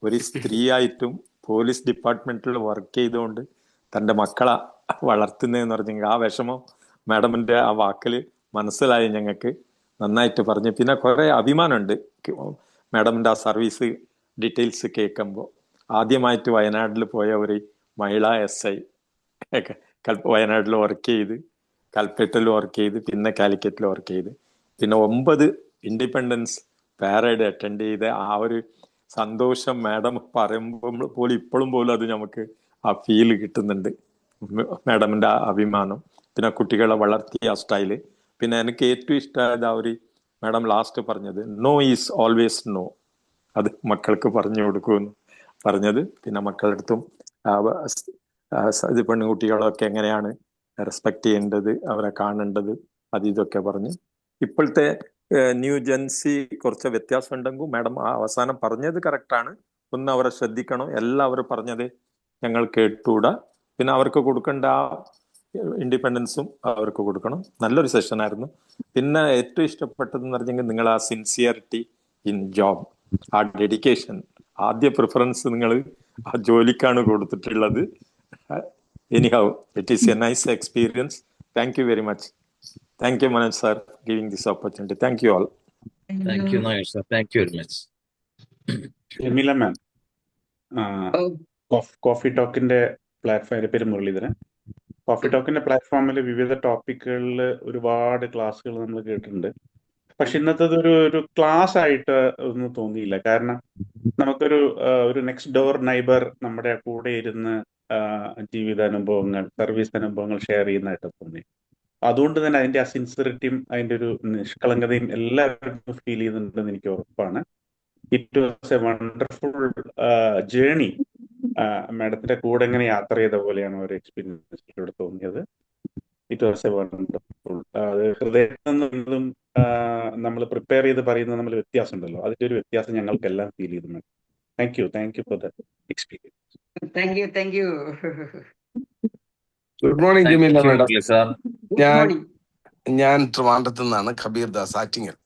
ഒരു സ്ത്രീയായിട്ടും പോലീസ് ഡിപ്പാർട്ട്മെന്റിൽ വർക്ക് ചെയ്തുകൊണ്ട് തൻ്റെ മക്കളെ വളർത്തുന്നതെന്ന് പറഞ്ഞെങ്കിൽ ആ വിഷമം മാഡമിന്റെ ആ വാക്കിൽ മനസ്സിലായി. ഞങ്ങൾക്ക് നന്നായിട്ട് പറഞ്ഞു. പിന്നെ കുറെ അഭിമാനമുണ്ട് മാഡമിന്റെ ആ സർവീസ് ഡീറ്റെയിൽസ് കേൾക്കുമ്പോൾ. ആദ്യമായിട്ട് വയനാട്ടിൽ പോയ ഒരു മഹിളാ SI വയനാട്ടിൽ വർക്ക് ചെയ്ത്, കൽപ്പറ്റയിൽ വർക്ക് ചെയ്ത്, പിന്നെ കാലിക്കറ്റിൽ വർക്ക് ചെയ്ത്, പിന്നെ 9 ഇൻഡിപെൻഡൻസ് പാരേഡ് അറ്റൻഡ് ചെയ്ത് ആ ഒരു സന്തോഷം മാഡം പറയുമ്പോൾ പോലും ഇപ്പോഴും പോലും അത് നമുക്ക് ആ ഫീല് കിട്ടുന്നുണ്ട്. മാഡമിന്റെ ആ അഭിമാനം, പിന്നെ കുട്ടികളെ വളർത്തിയ ആ സ്റ്റൈല്. പിന്നെ എനിക്ക് ഏറ്റവും ഇഷ്ടമായത് ആ ഒരു മാഡം ലാസ്റ്റ് പറഞ്ഞത്, നോ ഈസ് ഓൾവേസ് നോ, അത് മക്കൾക്ക് പറഞ്ഞു കൊടുക്കുമെന്ന് പറഞ്ഞത്. പിന്നെ മക്കളുടെ അടുത്തും ഇത് പെൺകുട്ടികളൊക്കെ എങ്ങനെയാണ് റെസ്പെക്ട് ചെയ്യേണ്ടത്, അവരെ കാണേണ്ടത്, അത് ഇതൊക്കെ പറഞ്ഞ്. ഇപ്പോഴത്തെ ന്യൂ ജെൻസി കുറച്ച് വ്യത്യാസം ഉണ്ടെങ്കിൽ മാഡം ആ അവസാനം പറഞ്ഞത് കറക്റ്റാണ്. ഒന്ന് അവരെ ശ്രദ്ധിക്കണം. എല്ലാവരും പറഞ്ഞത് ഞങ്ങൾ കേട്ടുകൂടാ. പിന്നെ അവർക്ക് കൊടുക്കേണ്ട ആ ഇൻഡിപെൻഡൻസും അവർക്ക് കൊടുക്കണം. നല്ലൊരു സെഷൻ ആയിരുന്നു. പിന്നെ ഏറ്റവും ഇഷ്ടപ്പെട്ടതെന്ന് പറഞ്ഞെങ്കിൽ നിങ്ങൾ ആ സിൻസിയറിറ്റി ഇൻ ജോബ്, ആ ഡെഡിക്കേഷൻ, ആദ്യ പ്രിഫറൻസ് നിങ്ങൾ ആ ജോലിക്കാണ് കൊടുത്തിട്ടുള്ളത്. Anyhow it is A nice experience. Thank you very much. Thank you, Manoj sir, giving this opportunity. Thank you all. Thank you Nair sir, thank you very much. Jameela ma'am, coffee ടോക്കിന്റെ platform, എൻ്റെ പേര് Muraleedharan. Coffee ടോക്കിന്റെ പ്ലാറ്റ്ഫോമിൽ വിവിധ ടോപ്പിക്കുകളിൽ ഒരുപാട് ക്ലാസ്സുകൾ നമ്മൾ കേട്ടിട്ടുണ്ട്. പക്ഷെ ഇന്നത്തെ ഒരു ക്ലാസ് ആയിട്ട് ഒന്നും തോന്നിയില്ല. കാരണം നമുക്കൊരു നെക്സ്റ്റ് ഡോർ നൈബർ നമ്മുടെ കൂടെ ഇരുന്ന് ജീവിതാനുഭവങ്ങൾ, സർവീസ് അനുഭവങ്ങൾ ഷെയർ ചെയ്യുന്നതായിട്ട് തോന്നി. അതുകൊണ്ട് തന്നെ അതിന്റെ ആ സിൻസിയറിറ്റിയും അതിന്റെ ഒരു നിഷ്കളങ്കതയും എല്ലാവർക്കും ഫീൽ ചെയ്യുന്നുണ്ടെന്ന് എനിക്ക് ഉറപ്പാണ്. It was A wonderful journey. മാഡത്തിന്റെ കൂടെ ഇങ്ങനെ യാത്ര ചെയ്ത പോലെയാണ് ഒരു എക്സ്പീരിയൻസിലൂടെ തോന്നിയത്. It was A wonderful. അത് ഹൃദയത്തിൽ നിന്നും നമ്മൾ പ്രിപ്പയർ ചെയ്ത് പറയുന്നത് നമ്മൾ വ്യത്യാസം ഉണ്ടല്ലോ, അതിന്റെ ഒരു വ്യത്യാസം ഞങ്ങൾക്കെല്ലാം ഫീൽ ചെയ്തു. Thank you for the experience. Thank you. Good morning Jameela madam. Sir, ഞാൻ ട്രിവാൻഡ്രത്ത് നിന്നാണ്, കബീർ ദാസ് ആറ്റിങ്ങൽ.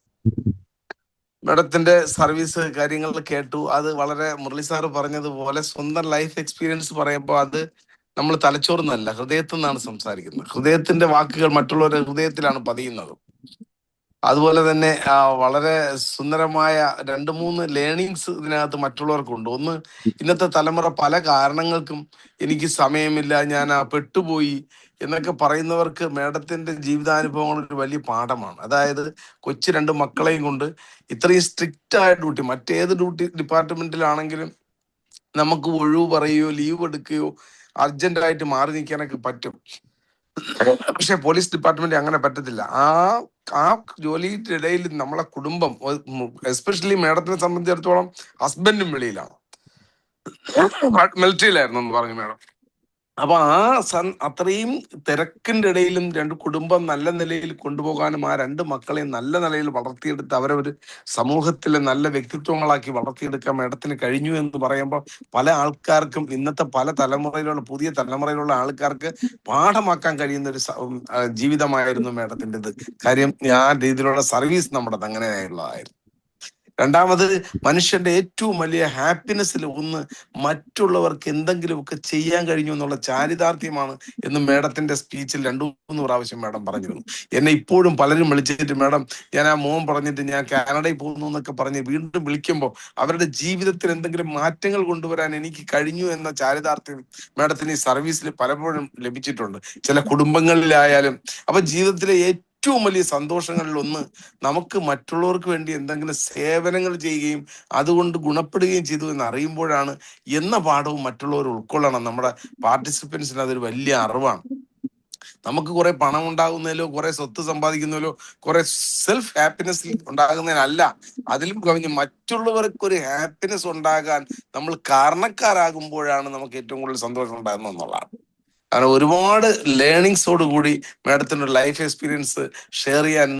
മാഡത്തിന്റെ സർവീസ് കാര്യങ്ങൾ കേട്ടു. അത് വളരെ മുരളി സാറ് പറഞ്ഞതുപോലെ സ്വന്തം ലൈഫ് എക്സ്പീരിയൻസ് പറയുമ്പോൾ അത് നമ്മൾ തലച്ചോർന്നല്ല, ഹൃദയത്തിൽ നിന്നാണ് സംസാരിക്കുന്നത്. ഹൃദയത്തിന്റെ വാക്കുകൾ മറ്റുള്ളവരുടെ ഹൃദയത്തിലാണ് പതിയുന്നത്. അതുപോലെ തന്നെ വളരെ സുന്ദരമായ 2-3 ലേണിങ്സ് ഇതിനകത്ത് മറ്റുള്ളവർക്കുണ്ട്. ഒന്ന്, ഇന്നത്തെ തലമുറ പല കാരണങ്ങൾക്കും എനിക്ക് സമയമില്ല, ഞാൻ പെട്ടുപോയി എന്നൊക്കെ പറയുന്നവർക്ക് മാഡത്തിന്റെ ജീവിതാനുഭവങ്ങൾ ഒരു വലിയ പാഠമാണ്. അതായത് കൊച്ചു 2 മക്കളെയും കൊണ്ട് ഇത്രയും സ്ട്രിക്റ്റ് ആയ ഡ്യൂട്ടി, മറ്റേത് ഡിപ്പാർട്ട്മെന്റിലാണെങ്കിലും നമുക്ക് ഒഴിവ് പറയുകയോ ലീവ് എടുക്കുകയോ അർജന്റായിട്ട് മാറി നിൽക്കാനൊക്കെ പറ്റും. പക്ഷെ പോലീസ് ഡിപ്പാർട്ട്മെന്റ് അങ്ങനെ പറ്റത്തില്ല. ആ ജോലിയുടെ ഇടയിൽ നമ്മളെ കുടുംബം, എസ്പെഷ്യലി മാഡത്തിനെ സംബന്ധിച്ചിടത്തോളം ഹസ്ബൻഡും വെളിയിലാണ്, മിലിറ്ററിയിലായിരുന്നു എന്ന് പറഞ്ഞു മാഡം. അപ്പൊ അത്രയും തിരക്കിന്റെ ഇടയിലും 2 കുടുംബം നല്ല നിലയിൽ കൊണ്ടുപോകാനും ആ 2 മക്കളെയും നല്ല നിലയിൽ വളർത്തിയെടുത്ത് അവരെ ഒരു സമൂഹത്തിലെ നല്ല വ്യക്തിത്വങ്ങളാക്കി വളർത്തിയെടുക്കാൻ മാഡത്തിന് കഴിഞ്ഞു എന്ന് പറയുമ്പോൾ പല ആൾക്കാർക്കും, ഇന്നത്തെ പല തലമുറയിലുള്ള പുതിയ തലമുറയിലുള്ള ആൾക്കാർക്ക് പാഠമാക്കാൻ കഴിയുന്ന ഒരു ജീവിതമായിരുന്നു മാഡത്തിൻ്റെത്. കാര്യം ആ രീതിയിലുള്ള സർവീസ് നമ്മുടെ അങ്ങനെയുള്ളതായിരുന്നു. രണ്ടാമത്, മനുഷ്യന്റെ ഏറ്റവും വലിയ ഹാപ്പിനെസ്സിൽ ഒന്ന് മറ്റുള്ളവർക്ക് എന്തെങ്കിലുമൊക്കെ ചെയ്യാൻ കഴിഞ്ഞു എന്നുള്ള ചാരിതാർത്ഥ്യമാണ് എന്ന് മാഡത്തിന്റെ സ്പീച്ചിൽ 2-3 പ്രാവശ്യം മാഡം പറഞ്ഞിരുന്നു. എന്നെ ഇപ്പോഴും പലരും വിളിച്ചിട്ട്, മാഡം ഞാൻ ആ മോൻ പറഞ്ഞിട്ട് ഞാൻ കാനഡയിൽ പോകുന്നു എന്നൊക്കെ പറഞ്ഞ് വീണ്ടും വിളിക്കുമ്പോൾ അവരുടെ ജീവിതത്തിൽ എന്തെങ്കിലും മാറ്റങ്ങൾ കൊണ്ടുവരാൻ എനിക്ക് കഴിഞ്ഞു എന്ന ചാരിതാർത്ഥ്യം മാഡത്തിന് ഈ സർവീസിൽ പലപ്പോഴും ലഭിച്ചിട്ടുണ്ട്, ചില കുടുംബങ്ങളിലായാലും. അപ്പൊ ജീവിതത്തിലെ ഏറ്റവും വലിയ സന്തോഷങ്ങളിൽ ഒന്ന്, നമുക്ക് മറ്റുള്ളവർക്ക് വേണ്ടി എന്തെങ്കിലും സേവനങ്ങൾ ചെയ്യുകയും അതുകൊണ്ട് ഗുണപ്പെടുകയും ചെയ്തു എന്ന് അറിയുമ്പോഴാണ് എന്ന പാഠവും മറ്റുള്ളവർ ഉൾക്കൊള്ളണം. നമ്മുടെ പാർട്ടിസിപ്പൻസിന് അതൊരു വലിയ അറിവാണ്. നമുക്ക് കുറെ പണം ഉണ്ടാകുന്നതിലോ കുറെ സ്വത്ത് സമ്പാദിക്കുന്നതിലോ കുറെ സെൽഫ് ഹാപ്പിനെസ് ഉണ്ടാകുന്നതിനല്ല, അതിലും കവിഞ്ഞ് മറ്റുള്ളവർക്ക് ഒരു ഹാപ്പിനെസ് ഉണ്ടാകാൻ നമ്മൾ കാരണക്കാരാകുമ്പോഴാണ് നമുക്ക് ഏറ്റവും കൂടുതൽ സന്തോഷം ഉണ്ടാകുന്നത് എന്നുള്ളതാണ്. കാരണം ഒരുപാട് ലേണിങ്സോട് കൂടി മാഡത്തിൻ്റെ ലൈഫ് എക്സ്പീരിയൻസ് ഷെയർ ചെയ്യാൻ